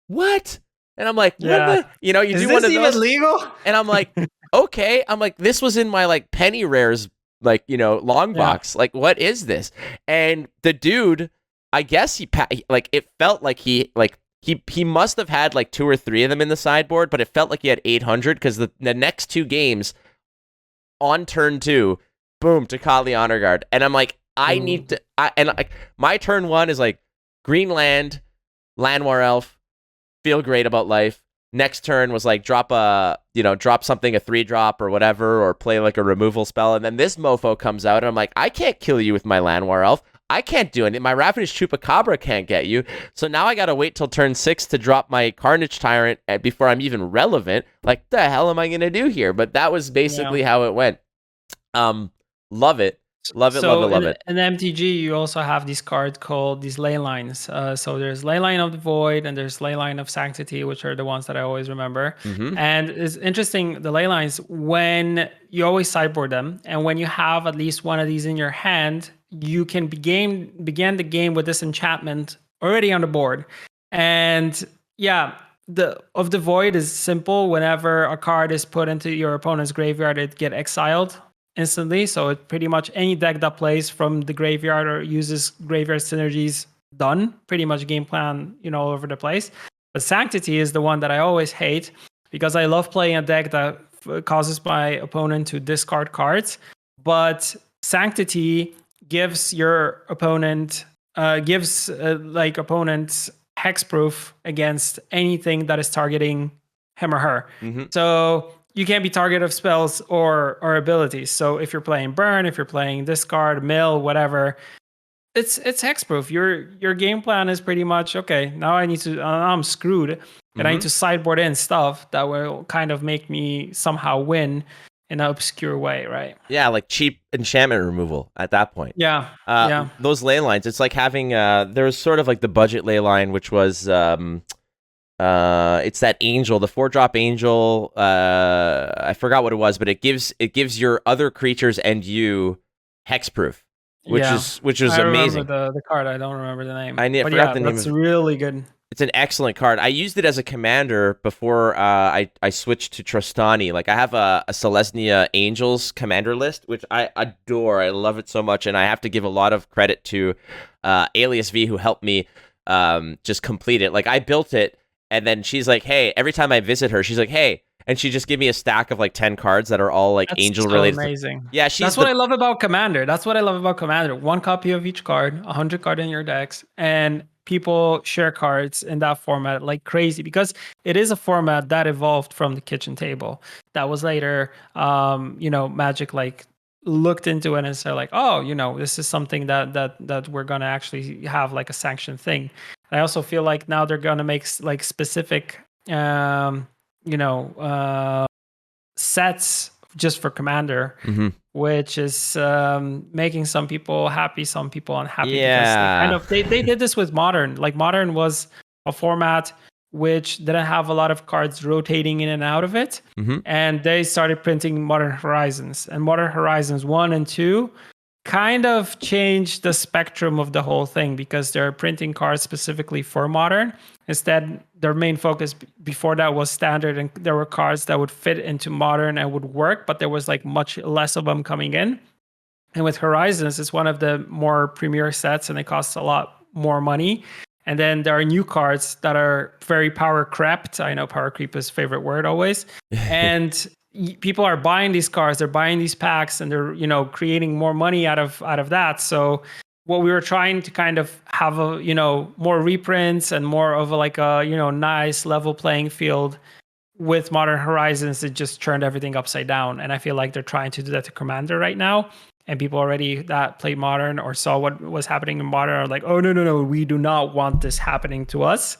what? And I'm like, what? You do one of those. Is this even legal? And I'm like, okay. I'm like, this was in my like penny rares, like long box. Like, what is this? And the dude, I guess it felt like he must have had like 2 or 3 of them in the sideboard, but it felt like he had 800 because the next 2 games on turn 2, boom, Tocatli Honor Guard, and I'm like, I need to. And like my turn 1 is like green land. Llanowar Elf, feel great about life. Next turn was like drop something, a 3-drop or whatever, or play like a removal spell. And then this mofo comes out, and I'm like, I can't kill you with my Llanowar Elf. I can't do anything. My Ravenous Chupacabra can't get you. So now I gotta wait till turn 6 to drop my Carnage Tyrant before I'm even relevant. Like, the hell am I gonna do here? But that was basically how it went. Love it. Love it, love it, So love it. in MTG, you also have these cards called these ley lines. So there's ley line of the void and there's ley line of sanctity, which are the ones that I always remember. And it's interesting, the ley lines, when you always sideboard them, and when you have at least one of these in your hand, you can begin the game with this enchantment already on the board. And yeah, the void is simple. Whenever a card is put into your opponent's graveyard, it get exiled instantly. So it pretty much any deck that plays from the graveyard or uses graveyard synergies, done. Pretty much game plan, all over the place. But Sanctity is the one that I always hate because I love playing a deck that causes my opponent to discard cards. But Sanctity gives your opponent opponents hexproof against anything that is targeting him or her. So you can't be target of spells or abilities. So if you're playing burn, if you're playing discard, mill, whatever, it's hexproof. Your game plan is pretty much okay. Now I'm screwed, and I need to sideboard in stuff that will kind of make me somehow win in an obscure way, right? Yeah, like cheap enchantment removal at that point. Yeah, Those ley lines, it's like having there's sort of like the budget ley line, which was it's that angel, the 4-drop angel. I forgot what it was, but it gives your other creatures and you hexproof, which is amazing. I remember the card. I don't remember the name. I forgot the name. That's really good. It's an excellent card. I used it as a commander before I switched to Trostani. Like, I have a Selesnya Angels commander list, which I adore. I love it so much, and I have to give a lot of credit to Alias V, who helped me just complete it. Like, I built it, and then she's like, hey, every time I visit her, she's like, hey, and she just gave me a stack of like 10 cards that are all like angel related. Amazing. Yeah, that's what I love about Commander. One copy of each card, 100 card in your decks, and people share cards in that format like crazy because it is a format that evolved from the kitchen table. That was later, Magic like looked into it and said like, oh, this is something that we're gonna actually have like a sanctioned thing. And I also feel like now they're gonna make like specific, sets just for Commander, which is making some people happy, some people unhappy. Yeah, because they did this with Modern. Like, Modern was a format which didn't have a lot of cards rotating in and out of it, and they started printing Modern Horizons, and Modern Horizons 1 and 2 kind of changed the spectrum of the whole thing because they're printing cards specifically for Modern. Instead, their main focus before that was Standard, and there were cards that would fit into Modern and would work, but there was like much less of them coming in. And with Horizons, it's one of the more premier sets, and it costs a lot more money. And then there are new cards that are very power crept. I know power creep is favorite word always. And people are buying these cards, they're buying these packs, and they're creating more money out of that. So what we were trying to kind of have more reprints and more of a nice level playing field with Modern Horizons, it just turned everything upside down. And I feel like they're trying to do that to Commander right now. And people already that played Modern or saw what was happening in Modern are like, oh no, we do not want this happening to us.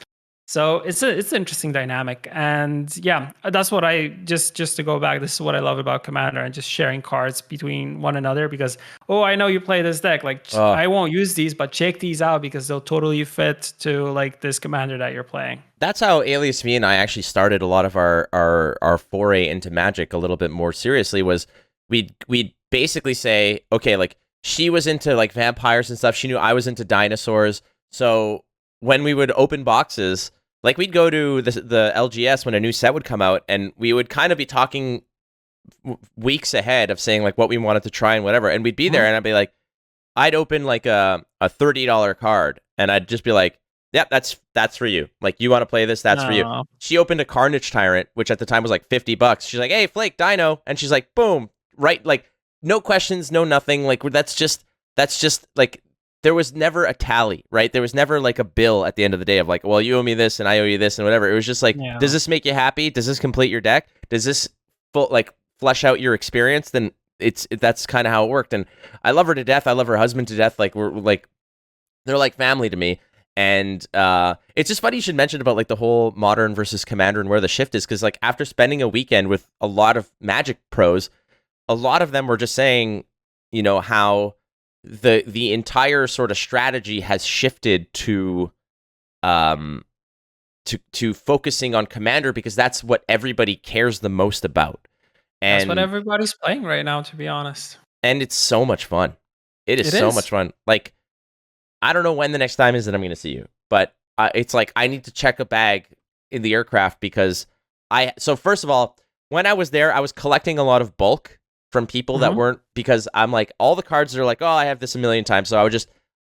So it's an interesting dynamic. And yeah, that's what I just to go back, this is what I love about Commander and just sharing cards between one another because, oh, I know you play this deck. Like, I won't use these, but check these out because they'll totally fit to like this Commander that you're playing. That's how Alias V and I actually started a lot of our foray into Magic a little bit more seriously. Was we'd basically say, okay, like, she was into like vampires and stuff. She knew I was into dinosaurs. So when we would open boxes, like, we'd go to the LGS when a new set would come out, and we would kind of be talking weeks ahead of saying like what we wanted to try and whatever. And we'd be there, and I'd be like, I'd open like a $30 card, and I'd just be like, yep, that's for you. Like, you want to play this? That's for you. She opened a Carnage Tyrant, which at the time was like $50. She's like, hey, Flake, Dino, and she's like, boom, right, like, no questions, no nothing. Like, that's just like, there was never a tally, right? There was never like a bill at the end of the day of like, well, you owe me this and I owe you this and whatever. It was just like, does this make you happy? Does this complete your deck? Does this flesh out your experience? Then that's kind of how it worked. And I love her to death. I love her husband to death. Like, they're like family to me. And it's just funny you should mention about like the whole Modern versus Commander and where the shift is. Cause like, after spending a weekend with a lot of Magic pros, a lot of them were just saying, how the entire sort of strategy has shifted to focusing on commander, because that's what everybody cares the most about. And that's what everybody's playing right now, to be honest. And it's so much fun. It is so much fun. Like, I don't know when the next time is that I'm going to see you, but it's like I need to check a bag in the aircraft because so first of all, when I was there, I was collecting a lot of bulk from people that weren't, because I'm like, all the cards are like, oh, I have this a million times. So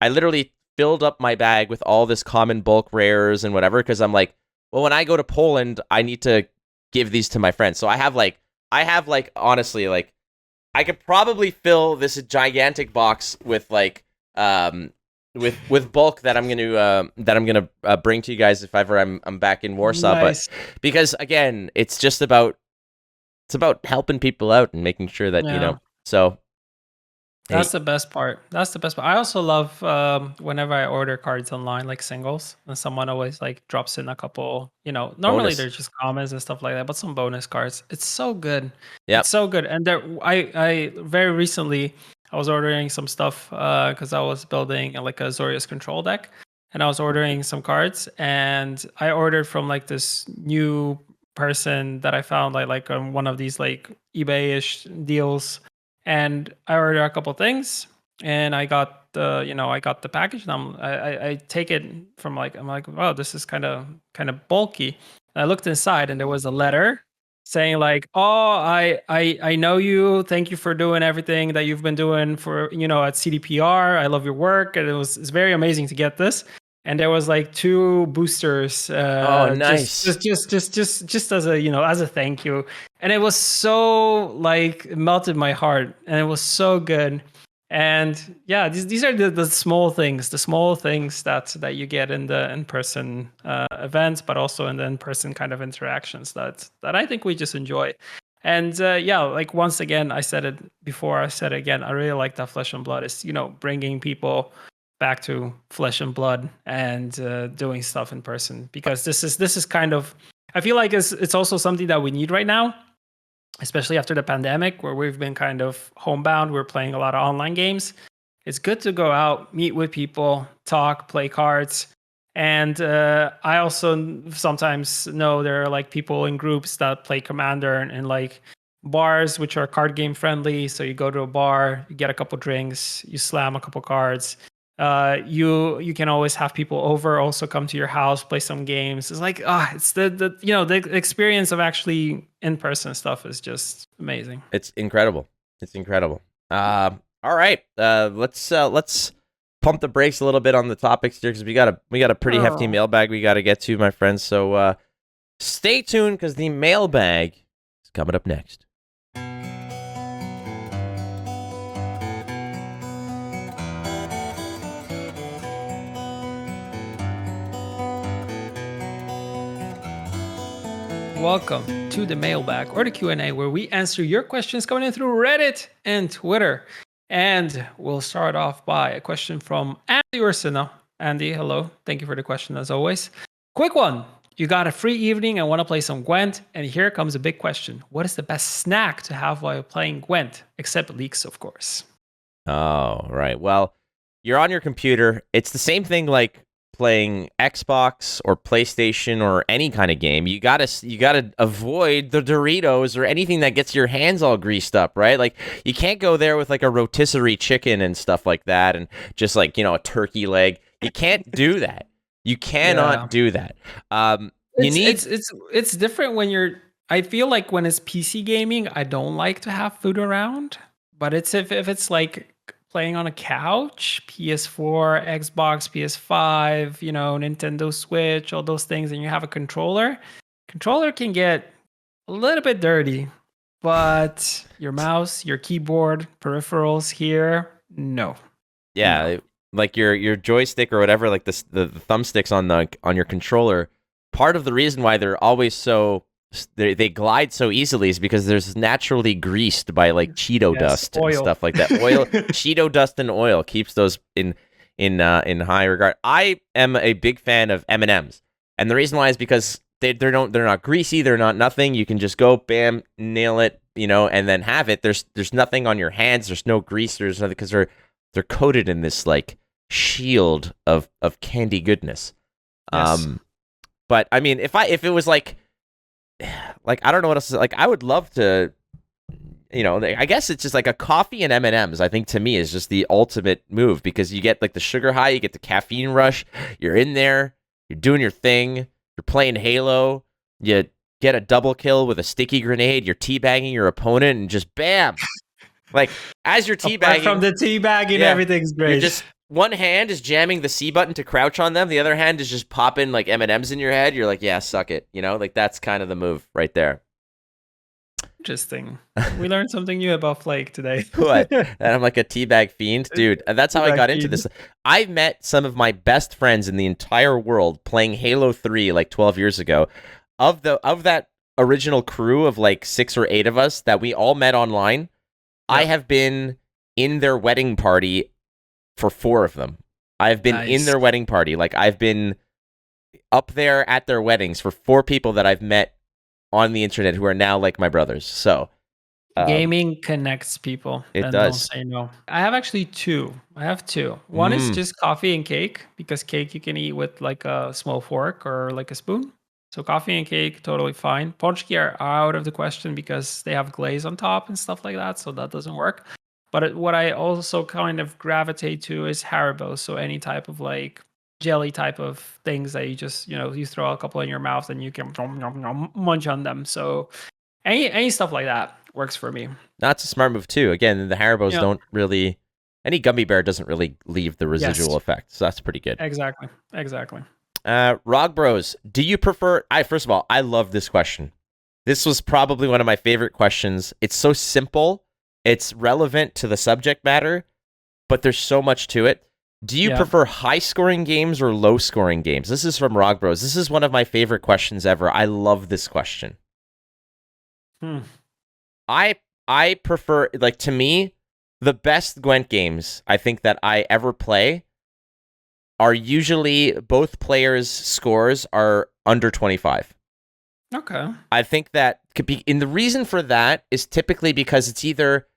I literally filled up my bag with all this common bulk rares and whatever, because I'm like, well, when I go to Poland, I need to give these to my friends. So I have honestly, like, I could probably fill this gigantic box with like with bulk that I'm gonna bring to you guys if ever I'm back in Warsaw. Nice. But because again, it's about helping people out and making sure that so. That's the best part. I also love whenever I order cards online, like singles, and someone always like drops in a couple, normally bonus. they're just commons and stuff like that, but some bonus cards. It's so good. Yeah. It's so good. And I very recently, I was ordering some stuff because I was building like a Zorius control deck, and I was ordering some cards, and I ordered from like this new person that I found like one of these like eBay-ish deals. And I ordered a couple things, and I got the package, and I take it from I'm like, wow, this is kind of bulky. And I looked inside, and there was a letter saying like, oh, I know you. Thank you for doing everything that you've been doing for at CDPR. I love your work, and it's very amazing to get this. And there was like 2 boosters. Oh, nice! Just as a thank you, and it was so like it melted my heart, and it was so good. And yeah, these are the small things, that you get in the in-person events, but also in the in-person kind of interactions that I think we just enjoy. And like once again, I said it before, I said it again. I really like that Flesh and Blood is bringing people back to flesh and blood and doing stuff in person, because this is kind of, I feel like it's also something that we need right now, especially after the pandemic where we've been kind of homebound. We're playing a lot of online games. It's good to go out, meet with people, talk, play cards. And I also sometimes know there are like people in groups that play Commander and like bars which are card game friendly. So you go to a bar, you get a couple drinks, you slam a couple cards. You can always have people over, also come to your house, play some games. It's like it's the experience of actually in-person stuff is just amazing. It's incredible. All right, let's pump the brakes a little bit on the topics here, because we got a pretty hefty mailbag we got to get to, my friends. So stay tuned, because the mailbag is coming up next. Welcome to the mailbag, or the Q&A, where we answer your questions coming in through Reddit and Twitter. And we'll start off by a question from Andy Ursina. Andy, hello. Thank you for the question, as always. Quick one. You got a free evening and want to play some Gwent, and here comes a big question. What is the best snack to have while playing Gwent? Except leeks, of course. Oh, right. Well, you're on your computer. It's the same thing like playing Xbox or PlayStation or any kind of game. You gotta avoid the Doritos or anything that gets your hands all greased up, right? Like, you can't go there with like a rotisserie chicken and stuff like that, and just like a turkey leg. You can't do that. You cannot do that. It's different when you're. I feel like when it's PC gaming, I don't like to have food around. But it's if it's like playing on a couch, PS4, Xbox, PS5, Nintendo Switch, all those things, and you have a controller. Controller can get a little bit dirty, but your mouse, your keyboard, peripherals here, no. Yeah, like your joystick or whatever, like the thumbsticks on your controller. Part of the reason why they're always they glide so easily is because there's naturally greased by like Cheeto dust and stuff like that. Oil, Cheeto dust and oil keeps those in high regard. I am a big fan of M&Ms, and the reason why is because they're not greasy, they're not nothing. You can just go, bam, nail it, and then have it. There's nothing on your hands. There's no grease. There's nothing because they're coated in this like shield of candy goodness. Yes. But I mean, if it was like I don't know what else. Like I would love to. I guess it's just like a coffee and M&Ms. I think to me is just the ultimate move because you get like the sugar high, you get the caffeine rush. You're in there, you're doing your thing, you're playing Halo, you get a double kill with a sticky grenade, you're teabagging your opponent, and just bam! Like as you're teabagging, apart from the teabagging, everything's great. You're just one hand is jamming the C button to crouch on them, the other hand is just popping like M&Ms in your head. You're like, yeah, suck it. Like that's kind of the move right there. Interesting. We learned something new about Flake today. What? And I'm like a teabag fiend, dude. That's how I got into this. I met some of my best friends in the entire world playing Halo 3 like 12 years ago. Of that original crew of like 6 or 8 of us that we all met online, I have been in their wedding party for 4 of them. I've been in their wedding party. Like I've been up there at their weddings for 4 people that I've met on the internet who are now like my brothers. So gaming connects people. It does. Don't say no. I have actually 2. I have 2. One is just coffee and cake, because cake you can eat with like a small fork or like a spoon. So coffee and cake, totally fine. Ponchki are out of the question because they have glaze on top and stuff like that, so that doesn't work. But what I also kind of gravitate to is Haribo. So any type of like jelly type of things that you just you throw a couple in your mouth and you can munch on them. So any stuff like that works for me. That's a smart move too. Again, the Haribos don't really, any gummy bear doesn't really leave the residual effect, so that's pretty good. Exactly. Rog Bros, do you prefer? First of all, I love this question. This was probably one of my favorite questions. It's so simple, it's relevant to the subject matter, but there's so much to it. Do you prefer high-scoring games or low-scoring games? This is from Rog Bros. This is one of my favorite questions ever. I love this question. I prefer, like, to me, the best Gwent games I think that I ever play are usually both players' scores are under 25. Okay. I think that could be, and the reason for that is typically because it's either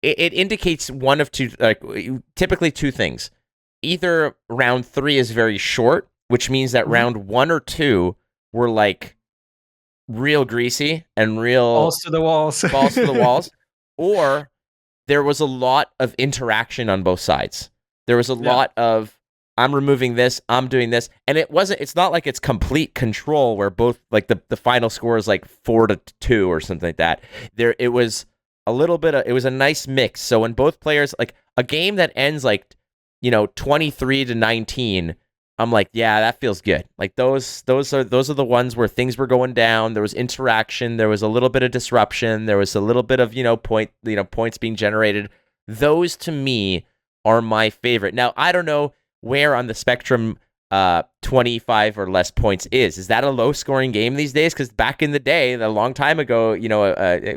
it indicates one of two, like typically 2 things. Either round 3 is very short, which means that round 1 or 2 were like real greasy and real balls to the walls, or there was a lot of interaction on both sides. There was a lot of I'm removing this, I'm doing this, and it's not like it's complete control where both like the final score is like 4-2 or something like that. It was a little bit it was a nice mix. So when both players, like a game that ends like 23-19, I'm like, yeah, that feels good. Like those are the ones where things were going down. There was interaction. There was a little bit of disruption. There was a little bit of points being generated. Those to me are my favorite. Now I don't know where on the spectrum 25 or less points is. Is that a low scoring game these days? Because back in the day, a long time ago,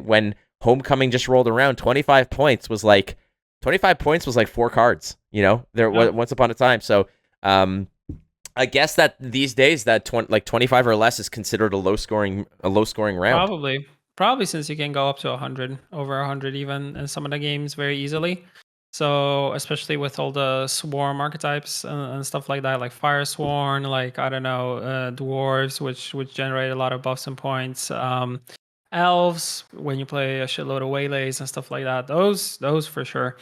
when Homecoming just rolled around, 25 points was like 4 cards. Once upon a time. So I guess that these days that 25 or less is considered a low scoring round. Probably since you can go up to 100, over 100 even in some of the games very easily. So especially with all the swarm archetypes and stuff like that, like Fire Sworn, like I don't know, dwarves, which generate a lot of buffs and points. Elves, when you play a shitload of waylays and stuff like that, those for sure.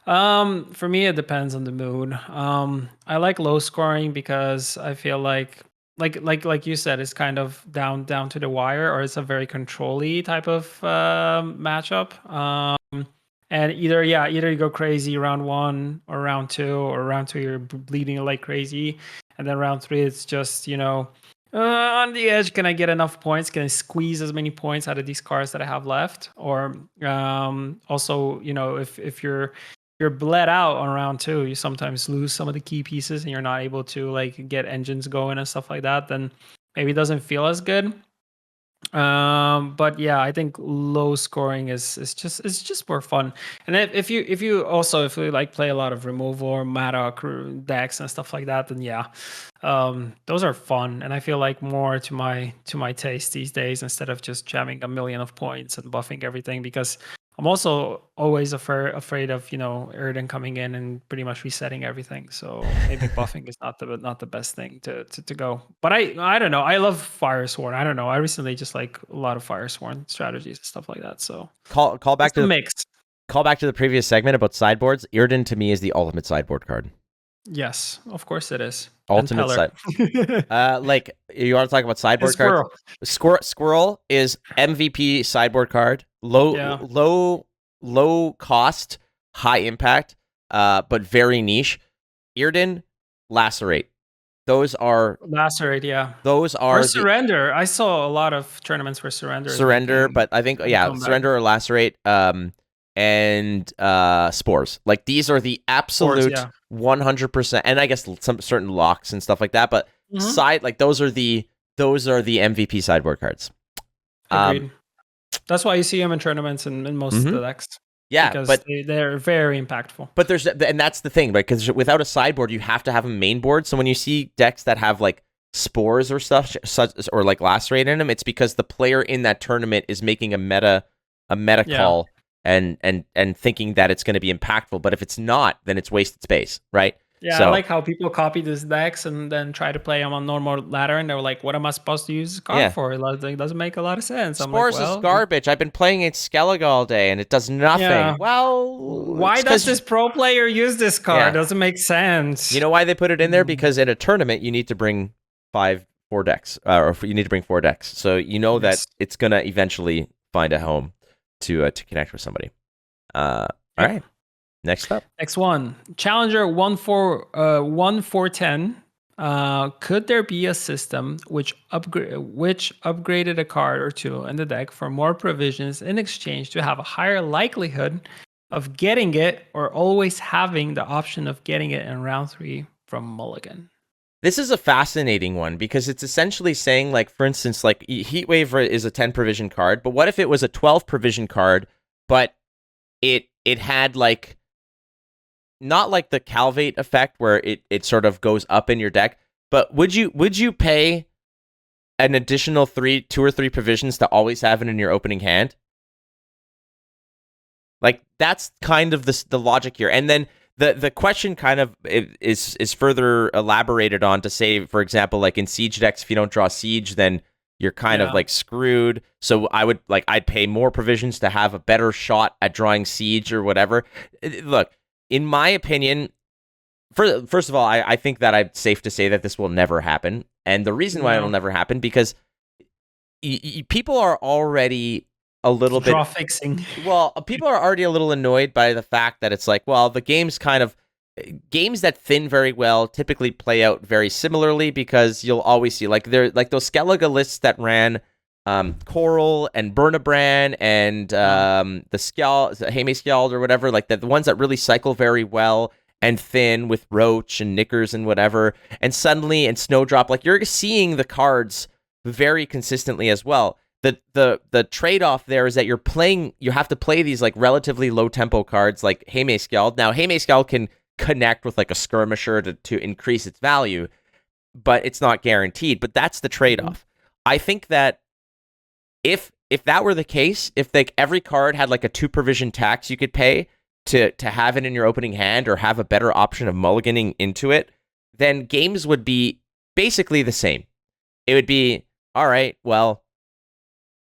For me, it depends on the mood. I like low scoring because I feel like you said, it's kind of down to the wire, or it's a very control-y type of matchup. And either you go crazy round 1 or round 2, or round 2 you're bleeding like crazy, and then round 3 it's just on the edge. Can I get enough points? Can I squeeze as many points out of these cards that I have left? Or also, if you're bled out on round 2, you sometimes lose some of the key pieces and you're not able to like get engines going and stuff like that, then maybe it doesn't feel as good. But yeah, I think low scoring is just more fun. And if you also if you like play a lot of removal or meta decks and stuff like that, then yeah, those are fun. And I feel like more to my taste these days, instead of just jamming a million of points and buffing everything, because I'm also always afraid of Erden coming in and pretty much resetting everything. So maybe buffing is not the best thing to go. But I don't know. I love Firesworn. I don't know. I recently just like a lot of Firesworn strategies and stuff like that. So call back it's to a the mix. Call back to the previous segment about sideboards. Irden to me is the ultimate sideboard card. Yes, of course it is. Ultimate side. Like, you want to talk about sideboard cards? Squirrel is MVP sideboard card. Low cost, high impact, but very niche. Irden, Lacerate. Those are Lacerate, yeah. Those are or Surrender. I saw a lot of tournaments where Surrender, but I think Surrender or Lacerate. And Spores. Like, these are the absolute 100%, and I guess some certain locks and stuff like that, but those are the MVP sideboard cards. Agreed. That's why you see them in tournaments and in most of the decks. Yeah, because they're very impactful. But and that's the thing, right? Because without a sideboard, you have to have a main board. So when you see decks that have like Spores or stuff, or like Lacerate in them, it's because the player in that tournament is making a meta call and thinking that it's going to be impactful. But if it's not, then it's wasted space, right? Yeah, so, I like how people copy these decks and then try to play them on normal ladder, and they're like, "What am I supposed to use this card for?" It doesn't make a lot of sense. Spores is garbage. I've been playing it Skellige all day, and it does nothing. Yeah. Well, why does this pro player use this card? Yeah. It doesn't make sense. You know why they put it in there? Because in a tournament, you need to bring 4 decks, or you need to bring 4 decks. So you know that it's gonna eventually find a home to connect with somebody. All right. Next up. Next one. Challenger 1-4-10. Could there be a system which upgraded a card or two in the deck for more provisions in exchange to have a higher likelihood of getting it, or always having the option of getting it in round 3 from Mulligan? This is a fascinating one, because it's essentially saying, like, for instance, like Heatwave is a 10 provision card, but what if it was a 12 provision card, but it had like, not like the Calvate effect where it sort of goes up in your deck, but would you pay an additional 2 or 3 provisions to always have it in your opening hand? Like, that's kind of the logic here. And then the question kind of is further elaborated on to say, for example, like in Siege decks, if you don't draw Siege, then you're kind of like screwed. So I'd pay more provisions to have a better shot at drawing Siege or whatever. Look, in my opinion, first of all, I think that it's safe to say that this will never happen. And the reason why it'll never happen, because people are already a little bit... Draw fixing. Well, people are already a little annoyed by the fact that it's like, well, the games that thin very well typically play out very similarly, because you'll always see, like, they're like those Skellige lists that ran Coral and Burnabran and the Hameskjald or whatever, like the ones that really cycle very well and thin with Roach and Knickers and whatever, and suddenly in Snowdrop, like, you're seeing the cards very consistently as well. The trade-off there is that you have to play these like relatively low tempo cards like Hameskjald. Now, Hameskjald can connect with like a skirmisher to increase its value, but it's not guaranteed. But that's the trade-off. I think that if that were the case, if like every card had like a 2 provision tax you could pay to have it in your opening hand, or have a better option of mulliganing into it, then games would be basically the same. It would be, all right, well,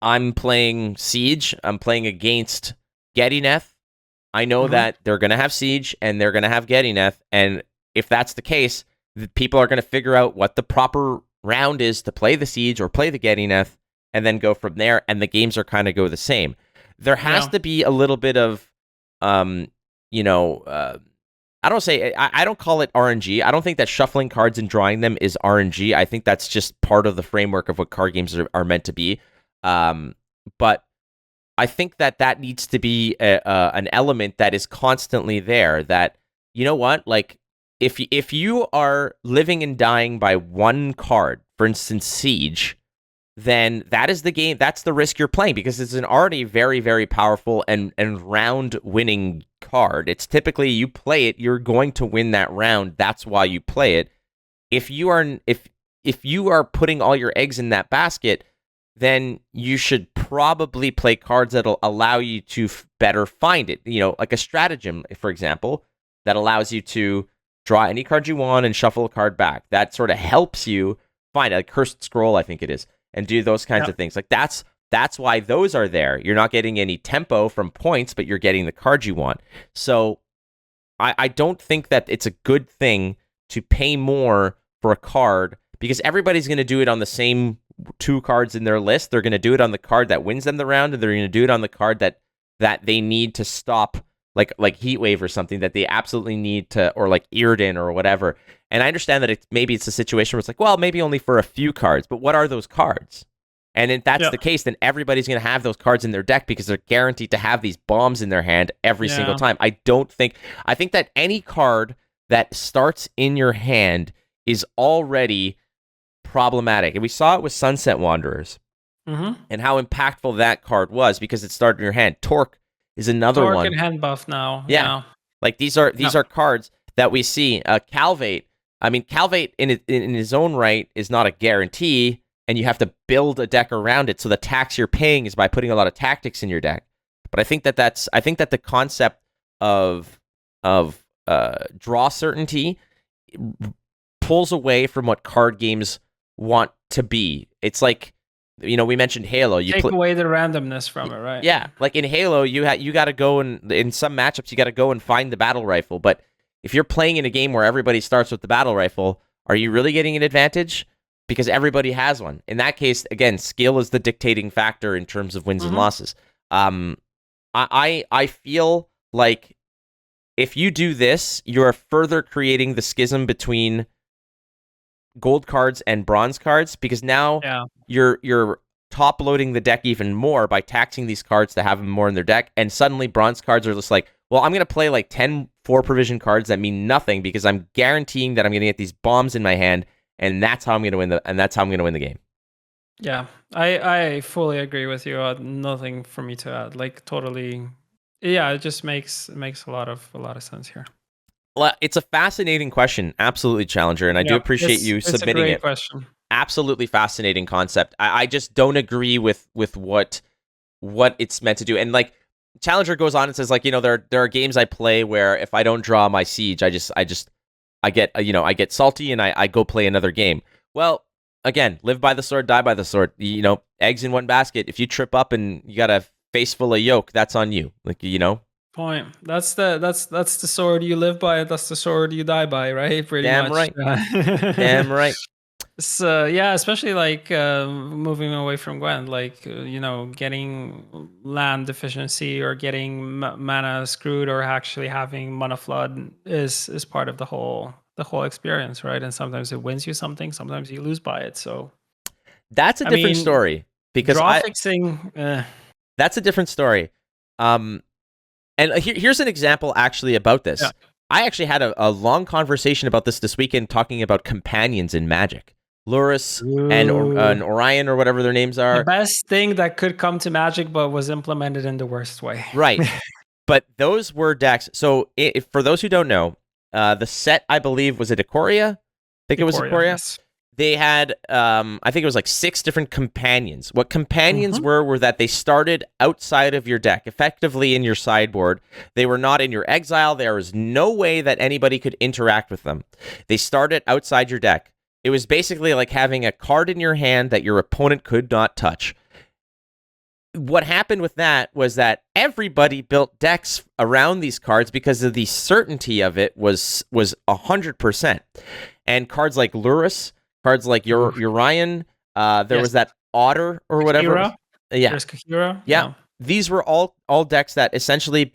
I'm playing Siege, I'm playing against Gedineth. I know that they're going to have Siege and they're going to have Gedineth, and if that's the case, the people are going to figure out what the proper round is to play the Siege or play the Gedineth, and then go from there, and the games are kind of go the same. There has to be a little bit of, I don't call it RNG. I don't think that shuffling cards and drawing them is RNG. I think that's just part of the framework of what card games are meant to be. But I think that needs to be an element that is constantly there, that, you know what, like, if you are living and dying by one card, for instance, Siege, then that is the game. That's the risk you're playing, because it's an already very, very powerful and round winning card. It's typically, you play it, you're going to win that round. That's why you play it. If you are putting all your eggs in that basket, then you should probably play cards that'll allow you to better find it. Like a stratagem, for example, that allows you to draw any card you want and shuffle a card back. That sort of helps you find a Cursed Scroll, I think it is, and do those kinds of things. Like that's why those are there. You're not getting any tempo from points, but you're getting the cards you want. So I don't think that it's a good thing to pay more for a card, because everybody's going to do it on the same 2 cards in their list. They're going to do it on the card that wins them the round, and they're going to do it on the card that they need to stop, like Heatwave or something that they absolutely need to, or like Irridin or whatever. And I understand that maybe it's a situation where it's like, well, maybe only for a few cards, but what are those cards? And if that's the case, then everybody's going to have those cards in their deck, because they're guaranteed to have these bombs in their hand every single time. I think that any card that starts in your hand is already problematic. And we saw it with Sunset Wanderers and how impactful that card was, because it started in your hand. Torque is another one. Torque and hand buff now. Yeah. Like these are cards that we see. Calvate. I mean, Calvate in his own right is not a guarantee, and you have to build a deck around it. So the tax you're paying is by putting a lot of tactics in your deck. But I think that the concept of draw certainty pulls away from what card games want to be. It's like, we mentioned Halo. You take away the randomness from it, right? Yeah, like in Halo, you got to go, and in some matchups you got to go and find the battle rifle. But if you're playing in a game where everybody starts with the battle rifle, are you really getting an advantage? Because everybody has one. In that case, again, skill is the dictating factor in terms of wins and losses. I feel like if you do this, you are further creating the schism between gold cards and bronze cards, because now you're top loading the deck even more by taxing these cards to have them more in their deck, and suddenly bronze cards are just like, well, I'm going to play like 10 4-provision cards that mean nothing, because I'm guaranteeing that I'm going to get these bombs in my hand, and that's how I'm going to win the game. Yeah, I fully agree with you. Nothing for me to add. Like, totally. Yeah, it just makes a lot of sense here. Well, it's a fascinating question, absolutely, Challenger, and I do appreciate you submitting it. It's a great question. Absolutely fascinating concept. I just don't agree with what it's meant to do. And like Challenger goes on and says, like, there are games I play where if I don't draw my siege, I get salty and I go play another game. Well, again, live by the sword, die by the sword. Eggs in one basket. If you trip up and you got a face full of yolk, that's on you. Like, Point. That's the sword you live by. That's the sword you die by, right? Pretty much. Damn right. So yeah, especially like moving away from Gwent, like getting land deficiency or getting mana screwed, or actually having mana flood is part of the whole experience, right? And sometimes it wins you something, sometimes you lose by it. So that's a different story, because draw fixing. That's a different story. And here's an example actually about this. Yeah. I actually had a long conversation about this weekend, talking about companions in Magic. Lurrus and Orion, or whatever their names are. The best thing that could come to Magic, but was implemented in the worst way. Right. But those were decks. So for those who don't know, the set, I believe, was it Ikoria? I think it was Ikoria. Yes. They had, I think it was like 6 different companions. What companions were that they started outside of your deck, effectively in your sideboard. They were not in your exile. There was no way that anybody could interact with them. They started outside your deck. It was basically like having a card in your hand that your opponent could not touch. What happened with that was that everybody built decks around these cards because of the certainty of it was 100%. And cards like Lurrus, cards like Urion, there was that Otter or whatever. Kahira? Yeah. There's Kahira. Yeah. These were all decks that essentially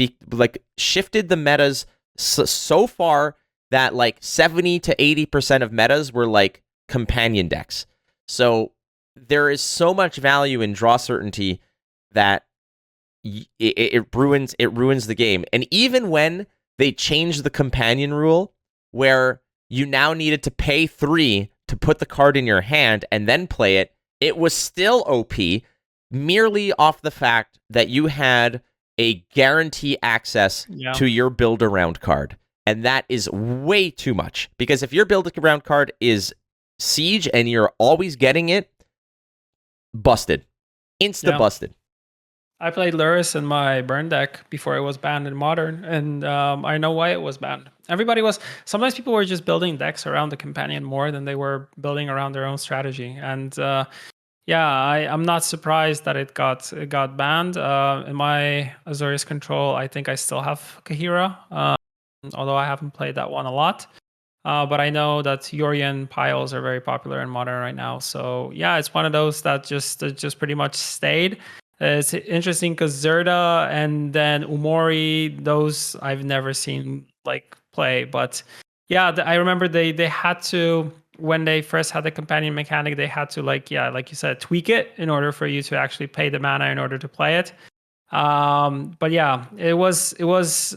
shifted the metas so far that like 70 to 80% of metas were like companion decks. So there is so much value in draw certainty that it ruins the game. And even when they changed the companion rule, where you now needed to pay 3 to put the card in your hand and then play it, it was still OP merely off the fact that you had a guarantee access to your build around card. And that is way too much, because if your build around card is Siege and you're always getting it, busted. Busted. I played Lurrus in my burn deck before it was banned in Modern, and I know why it was banned. Sometimes people were just building decks around the companion more than they were building around their own strategy. And I'm not surprised that it got banned. In my Azorius control, I think I still have Kahira, although I haven't played that one a lot. But I know that Yorian piles are very popular in Modern right now. So yeah, it's one of those that just pretty much stayed. It's interesting because Zerda and then Umori, those I've never seen like play. But yeah, I remember they had to, when they first had the companion mechanic, they had to like you said, tweak it in order for you to actually pay the mana in order to play it. But yeah, it was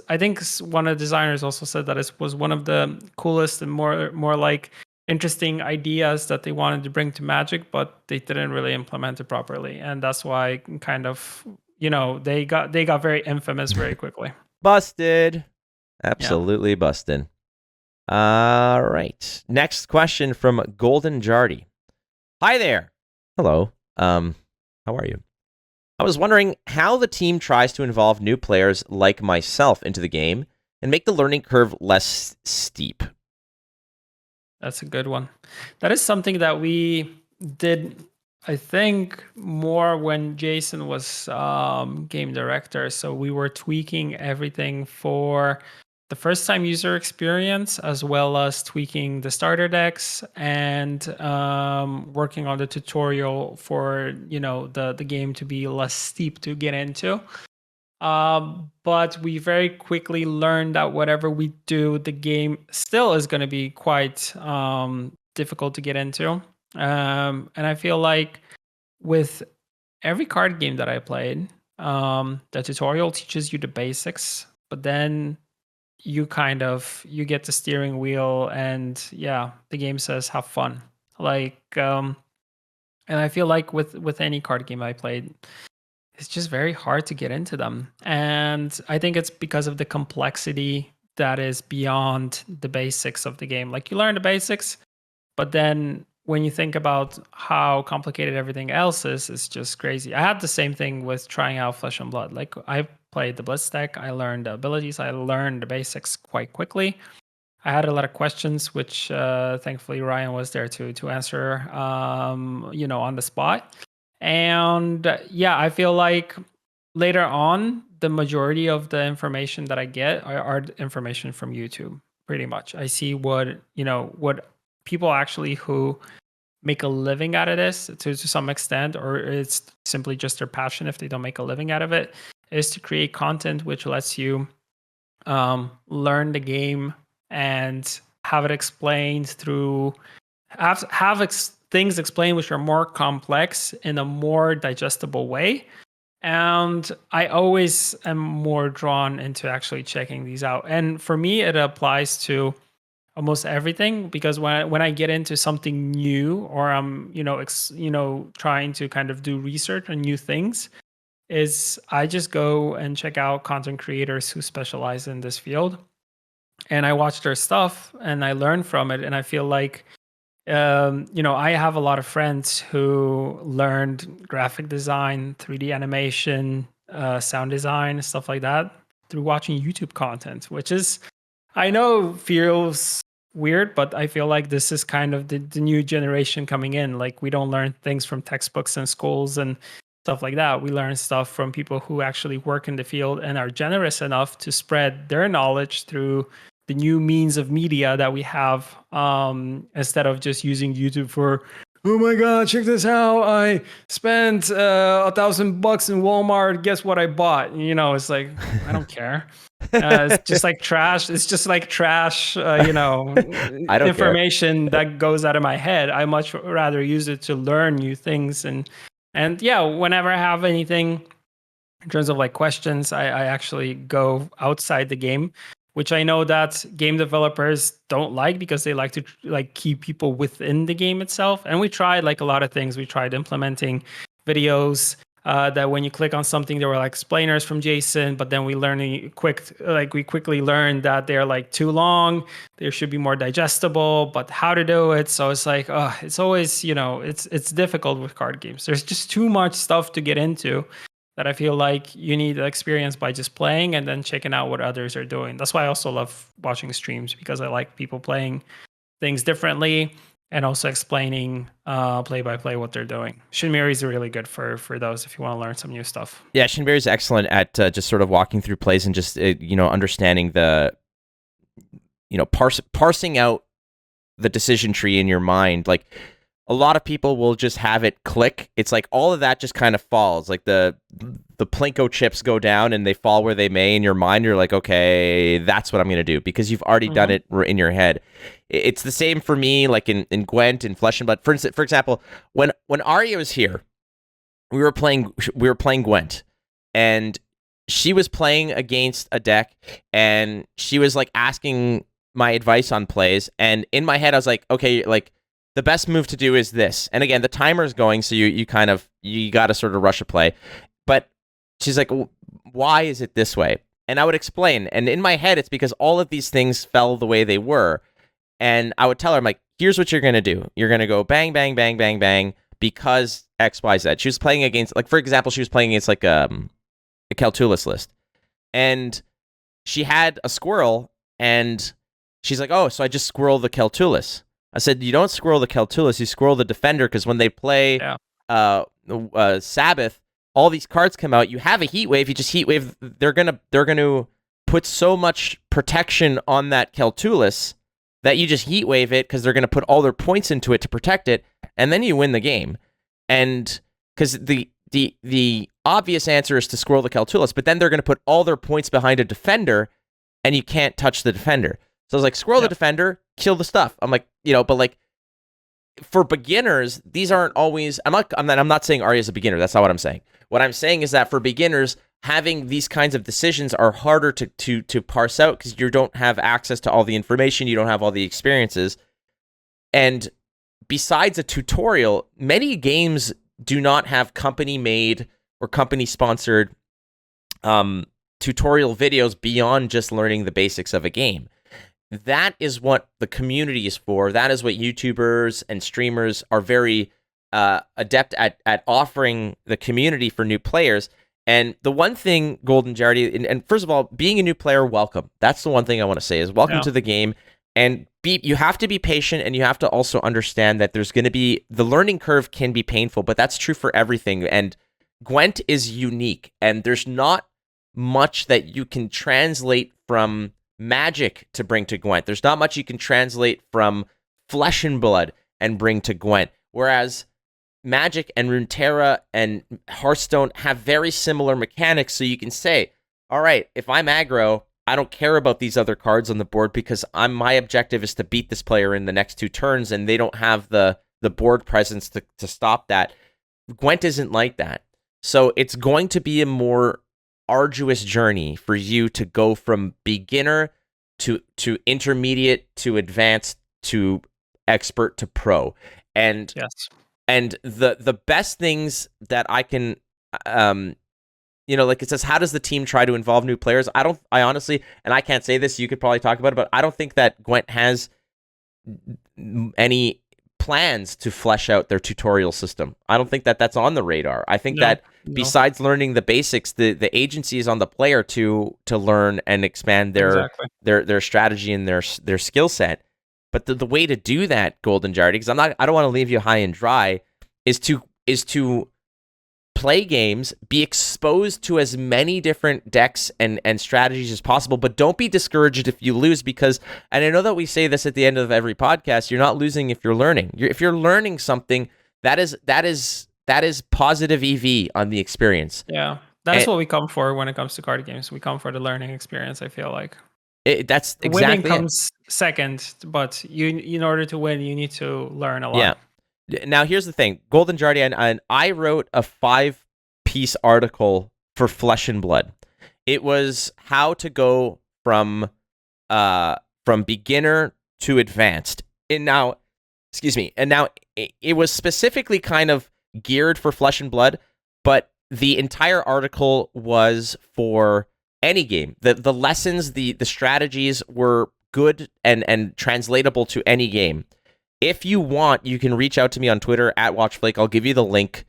I think one of the designers also said that it was one of the coolest and more like interesting ideas that they wanted to bring to Magic, but they didn't really implement it properly, and that's why kind of they got very infamous very quickly. Busted. Absolutely busted. All right. Next question from Golden Jardy. Hi there. Hello. How are you? I was wondering how the team tries to involve new players like myself into the game and make the learning curve less steep. That's a good one. That is something that we did, I think, more when Jason was game director. So we were tweaking everything for the first time user experience, as well as tweaking the starter decks and working on the tutorial for the game to be less steep to get into. But we very quickly learned that whatever we do, the game still is going to be quite difficult to get into. And I feel like with every card game that I played, the tutorial teaches you the basics, but then you get the steering wheel, and the game says have fun. And I feel like with any card game I played, it's just very hard to get into them. And I think it's because of the complexity that is beyond the basics of the game. Like, you learn the basics, but then when you think about how complicated everything else is, it's just crazy. I had the same thing with trying out Flesh and Blood. Like, I played the Blitz deck, I learned the abilities, I learned the basics quite quickly. I had a lot of questions, which thankfully Ryan was there to answer, on the spot. And I feel like later on, the majority of the information that I get are information from YouTube. Pretty much, I see what people actually who make a living out of this to some extent, or it's simply just their passion if they don't make a living out of it, is to create content which lets you learn the game and have it explained through things explained which are more complex in a more digestible way. And I always am more drawn into actually checking these out. And for me, it applies to almost everything, because when I get into something new, or I'm trying to kind of do research on new things, is I just go and check out content creators who specialize in this field, and I watch their stuff and I learn from it. And I feel like I have a lot of friends who learned graphic design, 3D animation, sound design, stuff like that through watching YouTube content, which is, I know, feels weird, but I feel like this is kind of the new generation coming in. Like, we don't learn things from textbooks and schools and stuff like that. We learn stuff from people who actually work in the field and are generous enough to spread their knowledge through the new means of media that we have, instead of just using YouTube for, oh my God, check this out, I spent $1,000 in Walmart, guess what I bought? It's like, I don't care. It's just like trash. It's just like trash, information that goes out of my head. I much rather use it to learn new things. And whenever I have anything in terms of like questions, I actually go outside the game which I know that game developers don't like because they like to like keep people within the game itself. And we tried like a lot of things. We tried implementing videos that when you click on something, there were like explainers from Jason, but then we quickly learned that they're like too long. They should be more digestible, but how to do it. So it's like, it's always, it's difficult with card games. There's just too much stuff to get into that I feel like you need experience by just playing and then checking out what others are doing. That's why I also love watching streams, because I like people playing things differently and also explaining play by play what they're doing. Shinmiri is really good for those if you want to learn some new stuff. Yeah, Shinmiri is excellent at just sort of walking through plays and just understanding the parsing out the decision tree in your mind. Like, a lot of people will just have it click. It's like all of that just kind of falls. Like the plinko chips go down and they fall where they may in your mind. You're like, okay, that's what I'm going to do, because you've already done it in your head. It's the same for me, like in Gwent and Flesh and Blood. For example, when Arya was here, we were playing Gwent, and she was playing against a deck, and she was like asking my advice on plays, and in my head I was like, okay, like, the best move to do is this. And again, the timer's going, so you got to sort of rush a play. But she's like, why is it this way? And I would explain. And in my head, it's because all of these things fell the way they were. And I would tell her, I'm like, here's what you're going to do. You're going to go bang, bang, bang, bang, bang, because X, Y, Z. She was playing against, like, for example, she was playing against like a Keltulis list. And she had a squirrel, and she's like, oh, so I just squirrel the Keltulis. I said, you don't squirrel the Keltulis, you squirrel the defender, because when they play Sabbath, all these cards come out. You have a heat wave, you just heat wave. They're gonna put so much protection on that Keltulis that you just heat wave it, because they're gonna put all their points into it to protect it, and then you win the game. And because the obvious answer is to squirrel the Keltulis, but then they're gonna put all their points behind a defender, and you can't touch the defender. So I was like, squirrel the defender, kill the stuff. I'm like, but like, for beginners, these aren't always. I'm not saying Arya is a beginner. That's not what I'm saying. What I'm saying is that for beginners, having these kinds of decisions are harder to parse out, because you don't have access to all the information, you don't have all the experiences. And besides a tutorial, many games do not have company-made or company-sponsored tutorial videos beyond just learning the basics of a game. That is what the community is for. That is what YouTubers and streamers are very adept at offering the community for new players. And the one thing, Golden Jardy, and first of all, being a new player, welcome. That's the one thing I want to say is welcome to the game. And you have to be patient, and you have to also understand that there's going to be, the learning curve can be painful, but that's true for everything. And Gwent is unique, and there's not much that you can translate from Magic to bring to Gwent. There's not much you can translate from Flesh and Blood and bring to Gwent. Whereas Magic and Runeterra and Hearthstone have very similar mechanics, so you can say, all right, if I'm aggro, I don't care about these other cards on the board, because my objective is to beat this player in the next 2 turns, and they don't have the board presence to stop that. Gwent isn't like that. So it's going to be a more arduous journey for you to go from beginner to intermediate to advanced to expert to pro. And and the best things that I can like, it says, how does the team try to involve new players? I honestly, and I can't say this, you could probably talk about it, but I don't think that Gwent has any plans to flesh out their tutorial system. I don't think that that's on the radar. I think that besides learning the basics, the agency is on the player to learn and expand their strategy and their skill set. But the way to do that, Golden Jardy, because I don't want to leave you high and dry, is to play games, be exposed to as many different decks and strategies as possible, but don't be discouraged if you lose, because, and I know that we say this at the end of every podcast, you're not losing if you're learning. If you're learning something, that is positive EV on the experience. Yeah, that's what we come for when it comes to card games. We come for the learning experience, I feel like. That's exactly winning comes second, but in order to win, you need to learn a lot. Yeah. Now, here's the thing, Golden Jardy, and I wrote a 5-piece article for Flesh and Blood. It was how to go from from beginner to advanced. And now, it was specifically kind of geared for Flesh and Blood, but the entire article was for any game. The lessons, the strategies were good and translatable to any game. If you want, you can reach out to me on Twitter at WatchFlake. I'll give you the link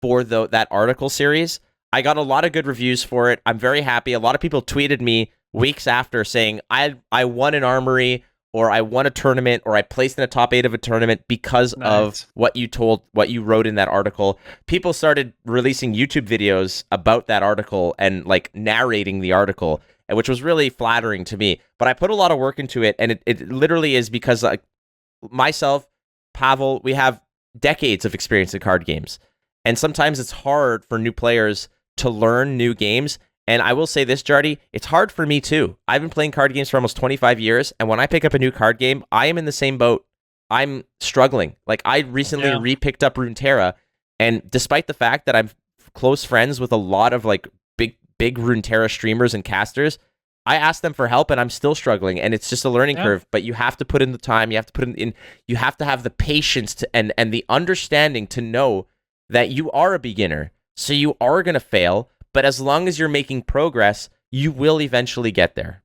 for that article series. I got a lot of good reviews for it. I'm very happy. A lot of people tweeted me weeks after saying, I won an armory, or I won a tournament, or I placed in a top 8 of a tournament because of what you wrote in that article. People started releasing YouTube videos about that article and like narrating the article, which was really flattering to me. But I put a lot of work into it, and it literally is because like myself, Pavel, we have decades of experience in card games. And sometimes it's hard for new players to learn new games. And I will say this, Jardy, it's hard for me too. I've been playing card games for almost 25 years, and when I pick up a new card game, I am in the same boat. I'm struggling. Like, I recently re-picked up Runeterra, and despite the fact that I'm close friends with a lot of like big Runeterra streamers and casters, I asked them for help, and I'm still struggling, and it's just a learning curve. But you have to put in the time. You have to put in. You have to have the patience and the understanding to know that you are a beginner, so you are going to fail. But as long as you're making progress, you will eventually get there.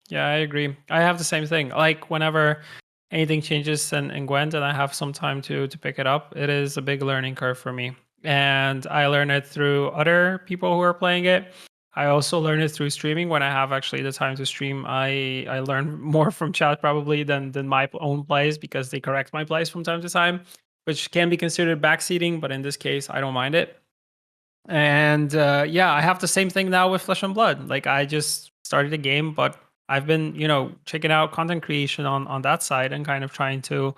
Yeah, I agree. I have the same thing. Like, whenever anything changes in Gwent and I have some time to pick it up, it is a big learning curve for me. And I learn it through other people who are playing it. I also learn it through streaming. When I have actually the time to stream, I learn more from chat probably than my own plays, because they correct my plays from time to time, which can be considered backseating, but in this case, I don't mind it. And I have the same thing now with Flesh and Blood. Like, I just started a game, but I've been, checking out content creation on that side and kind of trying to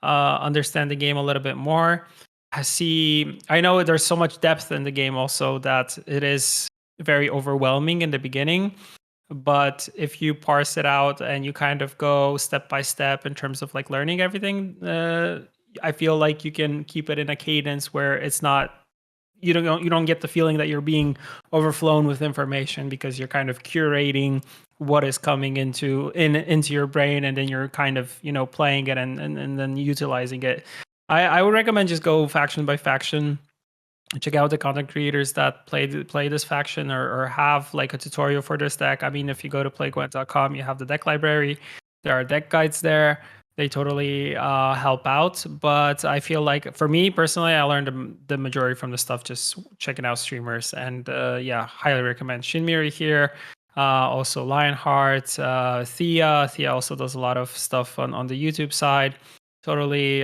understand the game a little bit more. I know there's so much depth in the game also that it is very overwhelming in the beginning. But if you parse it out and you kind of go step by step in terms of like learning everything, I feel like you can keep it in a cadence where it's not, you don't get the feeling that you're being overflown with information, because you're kind of curating what is coming into your brain, and then you're kind of playing it and then utilizing it. I would recommend just go faction by faction. Check out the content creators that play this faction or have like a tutorial for this deck. I mean, if you go to playgwent.com, you have the deck library. There are deck guides there. They totally help out. But I feel like, for me personally, I learned the majority from the stuff just checking out streamers. And highly recommend Shinmiri here. Also Lionheart, Thea. Thea also does a lot of stuff on the YouTube side. Totally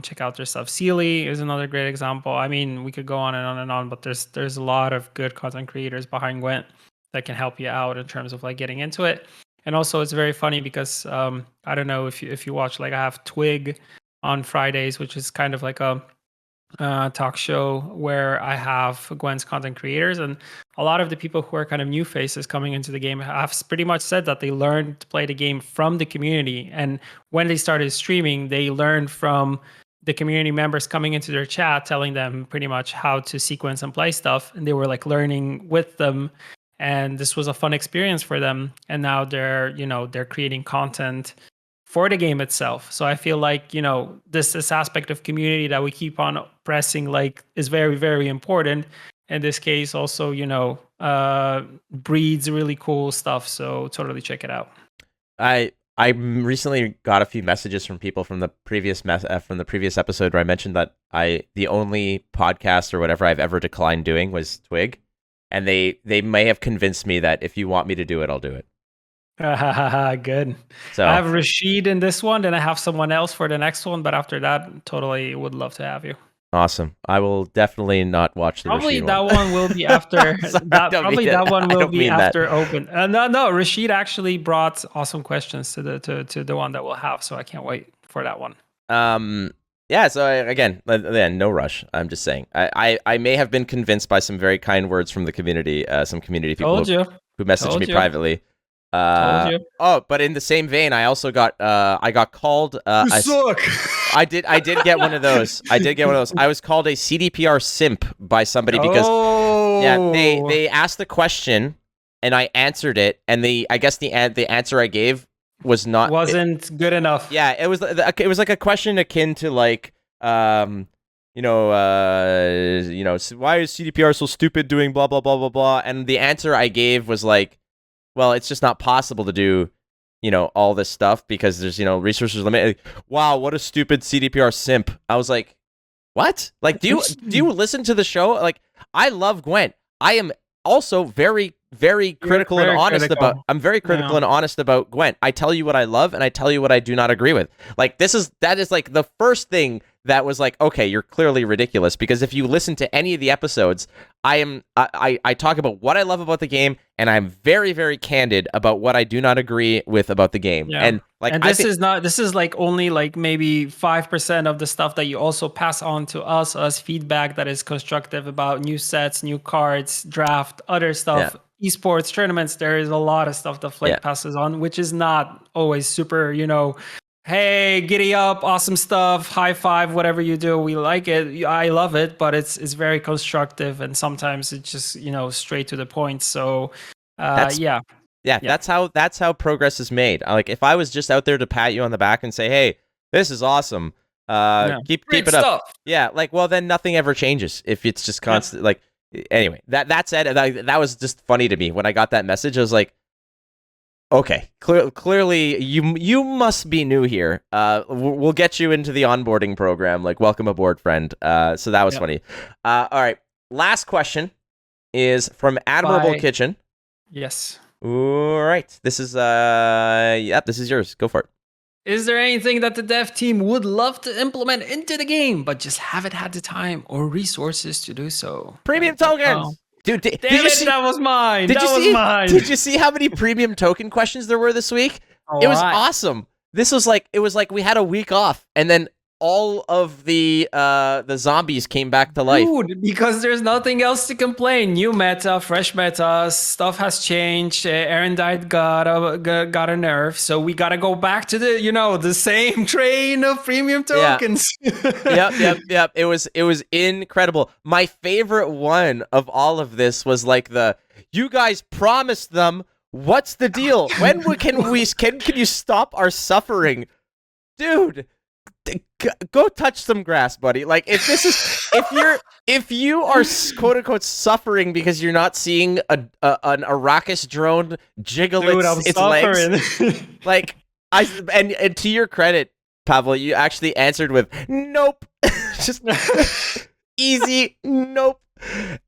check out their stuff. Sealy is another great example. I mean, we could go on and on and on, but there's a lot of good content creators behind Gwent that can help you out in terms of like getting into it. And also, it's very funny because I don't know if you watch, like, I have Twig on Fridays, which is kind of like a talk show where I have Gwent's content creators, and a lot of the people who are kind of new faces coming into the game have pretty much said that they learned to play the game from the community. And when they started streaming, they learned from the community members coming into their chat, telling them pretty much how to sequence and play stuff, and they were like learning with them. And this was a fun experience for them. And now they're creating content for the game itself. So I feel like, this aspect of community that we keep on pressing like is very, very important. In this case, also, breeds really cool stuff. So totally check it out. I recently got a few messages from people from the previous episode where I mentioned that the only podcast or whatever I've ever declined doing was Twig. And they may have convinced me that if you want me to do it, I'll do it. Good. So I have Rashid in this one, then I have someone else for the next one. But after that, totally would love to have you. Awesome. I will definitely not watch the probably Rashid that one will be after. That one will be after open. No. Rashid actually brought awesome questions to the one that we'll have, so I can't wait for that one. Yeah, so again, no rush. I'm just saying. I may have been convinced by some very kind words from the community, some community people who messaged me privately. Oh, but in the same vein, I also got called. You suck. I did get one of those. I was called a CDPR simp by somebody because they asked the question and I answered it, and I guess the answer I gave was not wasn't good enough. Yeah, it was like a question akin to like why is CDPR so stupid doing blah blah blah blah blah, and the answer I gave was like, well, it's just not possible to do all this stuff because there's resources limited. Wow, what a stupid CDPR simp. I was like, what? Like, do you listen to the show? Like, I love Gwent. I am also very, very critical and honest about. I'm very critical and honest about Gwent. I tell you what I love, and I tell you what I do not agree with. Like, that is like the first thing that was like, okay, you're clearly ridiculous, because if you listen to any of the episodes, I talk about what I love about the game, and I'm very, very candid about what I do not agree with about the game. Yeah. And like, this is like only like maybe 5% of the stuff that you also pass on to us as feedback that is constructive about new sets, new cards, draft, other stuff. Yeah. Esports tournaments, there is a lot of stuff that Flake passes on, which is not always super, hey, giddy up, awesome stuff, high five, whatever you do, we like it, I love it, but it's very constructive, and sometimes it's just straight to the point. So that's how progress is made. Like, if I was just out there to pat you on the back and say, hey, this is awesome, keep it up, like, well, then nothing ever changes if it's just constant. Like, anyway, that said, that was just funny to me when I got that message. I was like, okay, clearly you must be new here. We'll get you into the onboarding program. Like, welcome aboard, friend. So that was funny. All right, last question is from Admirable Kitchen. Yes. All right, this is this is yours. Go for it. Is there anything that the dev team would love to implement into the game, but just haven't had the time or resources to do so? Premium tokens. Dude, did you see, that was mine. Did you see how many premium token questions there were this week? It was awesome. This was like, it was like we had a week off, and then all of the zombies came back to life. Dude, because there's nothing else to complain. New meta, fresh meta, stuff has changed. Aaron died, got a nerf, so we gotta go back to the same train of premium tokens. Yep. It was incredible. My favorite one of all of this was like you guys promised them. What's the deal? When can you stop our suffering, dude? Go touch some grass, buddy. Like, if you are quote unquote suffering because you're not seeing an Arrakis drone jiggle its legs, like, and to your credit, Pavel, you actually answered with nope, just easy nope.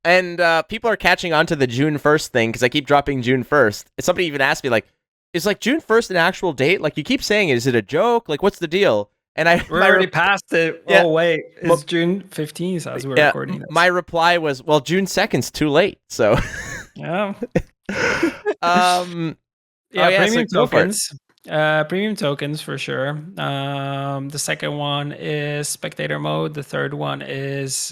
And people are catching on to the June 1st thing because I keep dropping June 1st. Somebody even asked me, like, is like June 1st an actual date? Like, you keep saying, is it a joke? Like, what's the deal? And we're already past it. Yeah. Oh wait, it's June 15th as we're recording this. My reply was, well, June 2nd's too late. So yeah. Premium tokens. Premium tokens for sure. The second one is spectator mode. The third one is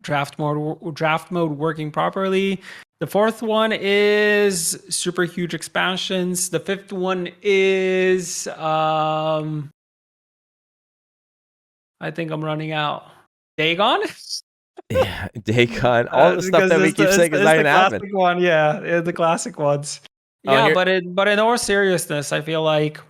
draft mode working properly. The fourth one is super huge expansions. The fifth one is I think I'm running out. Dagon? Yeah, Dagon. All the stuff that we keep saying is not going to happen. Classic one, yeah, the classic ones. Yeah, but in all seriousness, I feel like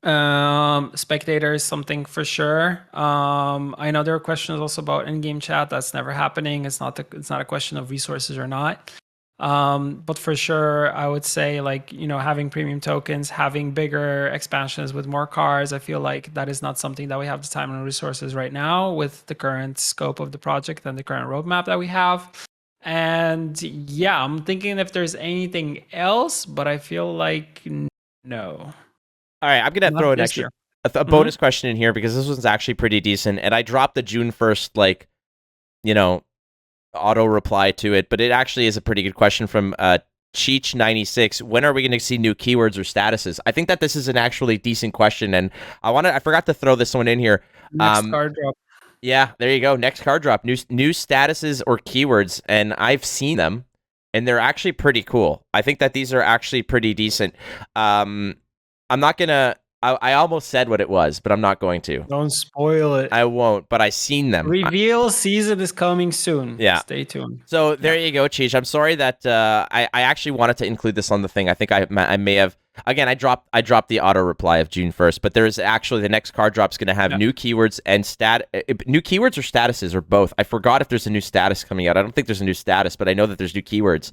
spectator is something for sure. I know there are questions also about in-game chat. That's never happening. It's not a question of resources or not. But for sure, I would say, like, having premium tokens, having bigger expansions with more cars, I feel like that is not something that we have the time and resources right now with the current scope of the project and the current roadmap that we have. And yeah, I'm thinking if there's anything else, but I feel like no. All right, I'm going to throw a bonus question in here because this one's actually pretty decent. And I dropped the June 1st, like, auto reply to it, but it actually is a pretty good question from Cheech96. When are we going to see new keywords or statuses? I think that this is an actually decent question, and I forgot to throw this one in here. Next card drop. Yeah, there you go. Next card drop. New statuses or keywords, and I've seen them, and they're actually pretty cool. I think that these are actually pretty decent. I'm not gonna. I almost said what it was, but I'm not going to. Don't spoil it. I won't, but I seen them. Reveal season is coming soon. Yeah. Stay tuned. So there you go, Cheech. I'm sorry that I actually wanted to include this on the thing. I think I may have again, I dropped the auto reply of June 1st, but there's actually the next card drop's going to have new keywords and new keywords or statuses or both. I forgot if there's a new status coming out. I don't think there's a new status, but I know that there's new keywords.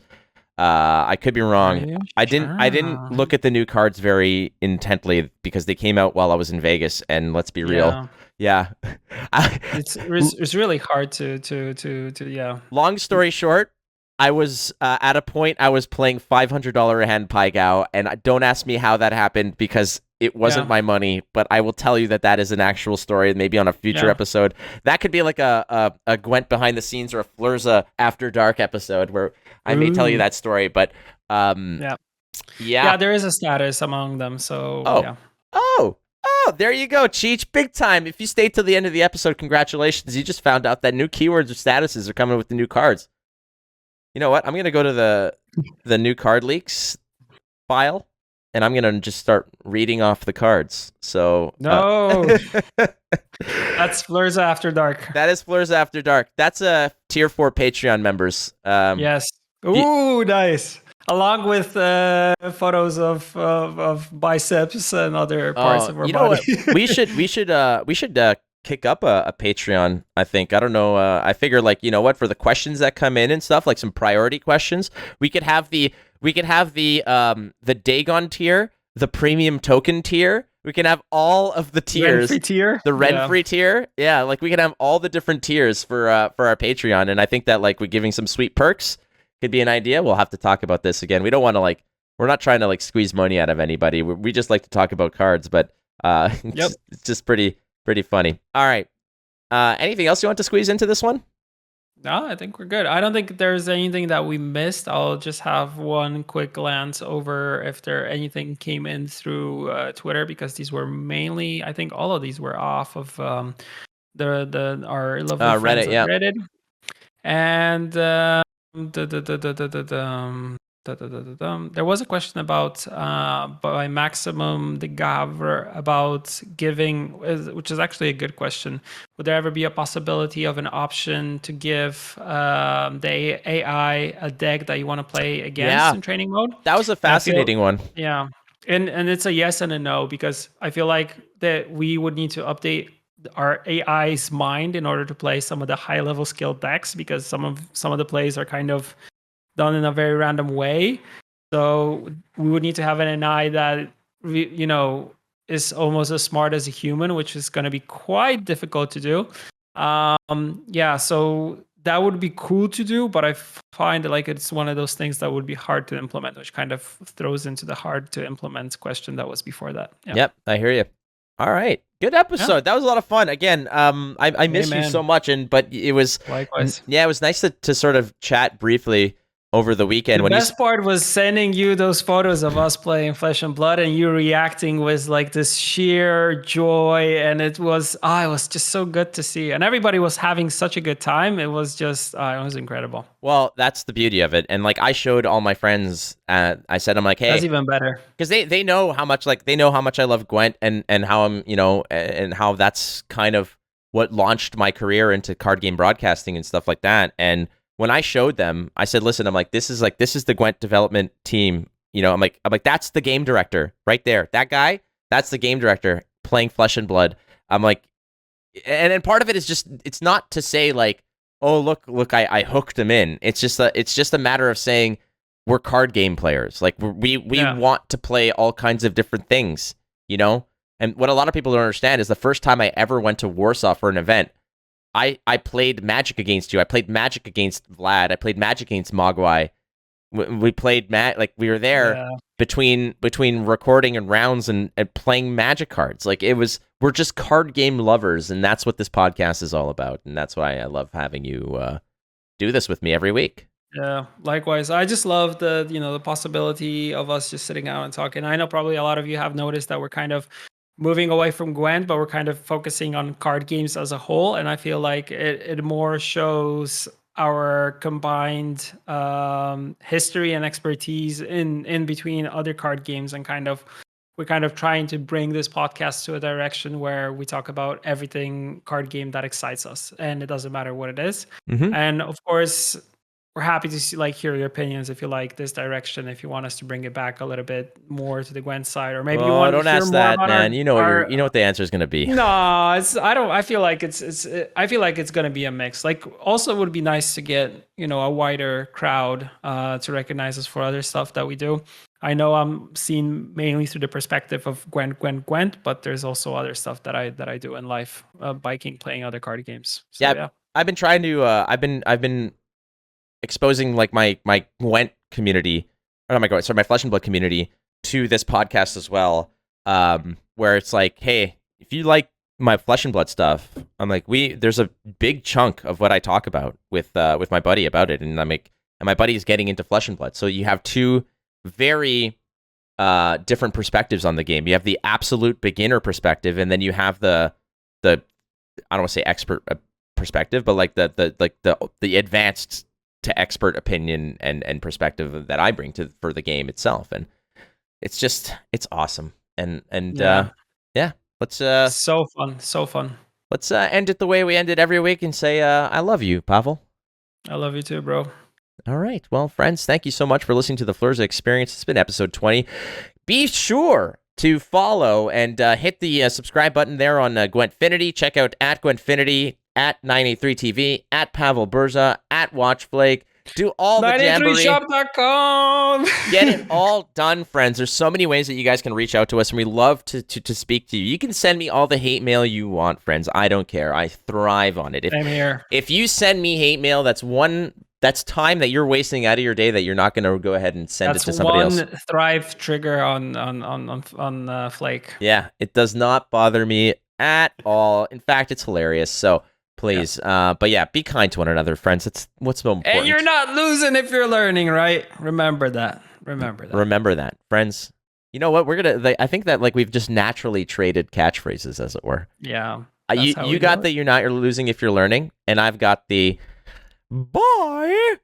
I could be wrong. I didn't look at the new cards very intently because they came out while I was in Vegas, and let's be real. Yeah. It's really hard to yeah. Long story short, I was at a point I was playing $500 a hand Pai Gow, and don't ask me how that happened because it wasn't my money, but I will tell you that is an actual story, maybe on a future episode. That could be like a Gwent behind the scenes or a Flurza After Dark episode where I may tell you that story, but yeah, there is a status among them, so there you go, Cheech, big time. If you stayed till the end of the episode, congratulations. You just found out that new keywords or statuses are coming with the new cards. You know what? I'm going to go to the new card leaks file, and I'm going to just start reading off the cards. So no. That's Flurza After Dark. That is Flurza After Dark. That's a tier 4 Patreon members. Yes. Ooh, nice. Along with photos of biceps and other parts of our body. We should kick up a Patreon. I think. I don't know. I figure like, you know what, for the questions that come in and stuff, like some priority questions, we could have the Dagon tier, the premium token tier. We can have all of the tiers. Rent-free tier? The rent-free tier. Yeah, like we can have all the different tiers for our Patreon, and I think that like we're giving some sweet perks could be an idea. We'll have to talk about this again. We don't want to we're not trying to squeeze money out of anybody. We just like to talk about cards, but it's just pretty funny. All right. Anything else you want to squeeze into this one? No, I think we're good. I don't think there's anything that we missed. I'll just have one quick glance over if anything came in through Twitter, because these were mainly, I think all of these were off of our lovely friends Reddit, at Reddit. And there was a question about by Maximum de Gavre about giving, which is actually a good question. Would there ever be a possibility of an option to give the AI a deck that you want to play against in training mode? That was a fascinating one. Yeah, and it's a yes and a no, because I feel like that we would need to update our AI's mind in order to play some of the high level skill decks, because some of the plays are kind of done in a very random way. So we would need to have an AI that is almost as smart as a human, which is going to be quite difficult to do. So that would be cool to do, but I find like it's one of those things that would be hard to implement, which kind of throws into the hard to implement question that was before that. Yep, I hear you. All right, good episode. That was a lot of fun. Again, I miss you so much, but it was likewise. Yeah, it was nice to sort of chat briefly over the weekend. The best part was sending you those photos of us playing Flesh and Blood, and you reacting with like this sheer joy, and it was just so good to see, and everybody was having such a good time. It was just it was incredible. Well, that's the beauty of it, and like I showed all my friends. I said, I'm like, hey, that's even better, because they know how much I love Gwent and how I'm and how that's kind of what launched my career into card game broadcasting and stuff like that. And when I showed them, I said, listen, I'm like, this is the Gwent development team. I'm like, that's the game director right there. That guy, that's the game director playing Flesh and Blood. I'm like, and part of it is just, it's not to say like, oh, look, I hooked him in. It's just a matter of saying we're card game players. Like we want to play all kinds of different things, And what a lot of people don't understand is the first time I ever went to Warsaw for an event, I played Magic against you. I played Magic against Vlad. I played Magic against Mogwai. We played we were there between recording and rounds and playing Magic cards. Like we're just card game lovers, and that's what this podcast is all about. And that's why I love having you do this with me every week. Yeah, likewise. I just love the possibility of us just sitting out and talking. I know probably a lot of you have noticed that we're kind of moving away from Gwent, but we're kind of focusing on card games as a whole. And I feel like it more shows our combined history and expertise in between other card games, and we're kind of trying to bring this podcast to a direction where we talk about everything card game that excites us, and it doesn't matter what it is. Mm-hmm. And of course, we're happy to see, like, hear your opinions if you like this direction, if you want us to bring it back a little bit more to the Gwent side, or maybe you Oh, want to don't hear ask more that, about man. You know what the answer is going to be. No, it's I don't. I feel like I feel like it's gonna be a mix. Like, also, it would be nice to get a wider crowd to recognize us for other stuff that we do. I know I'm seen mainly through the perspective of Gwent, but there's also other stuff that I do in life, biking, playing other card games. So yeah. I've been trying to. I've been exposing like my Gwent community, or not my Gwent, sorry, my Flesh and Blood community to this podcast as well. Where it's like, hey, if you like my Flesh and Blood stuff, I'm like, there's a big chunk of what I talk about with my buddy about it, and and my buddy is getting into Flesh and Blood. So you have two very different perspectives on the game. You have the absolute beginner perspective, and then you have the I don't want to say expert perspective, but like the advanced to expert opinion and perspective that I bring for the game itself, and it's awesome. And yeah, let's so fun. Let's end it the way we end it every week and say I love you, Pavel. I love you too, bro. All right, well, friends, thank you so much for listening to the Flurza Experience. It's been episode 20. Be sure to follow and hit the subscribe button there on Gwentfinity. Check out at Gwentfinity, at 983TV, at Pavel Burza, at Watchflake. Do all the jamboree. 983shop.com. Get it all done, friends. There's so many ways that you guys can reach out to us, and we love to speak to you. You can send me all the hate mail you want, friends. I don't care. I thrive on it. Same here. If you send me hate mail, that's time that you're wasting out of your day that you're not going to go ahead and send it to somebody else. That's one thrive trigger on Flake. Yeah, it does not bother me at all. In fact, it's hilarious. So please, but yeah, be kind to one another, friends. It's what's more important. And you're not losing if you're learning, right? Remember that. Remember that, friends. You know what? I think that like we've just naturally traded catchphrases, as it were. Yeah. You got that you're losing if you're learning, and I've got the bye.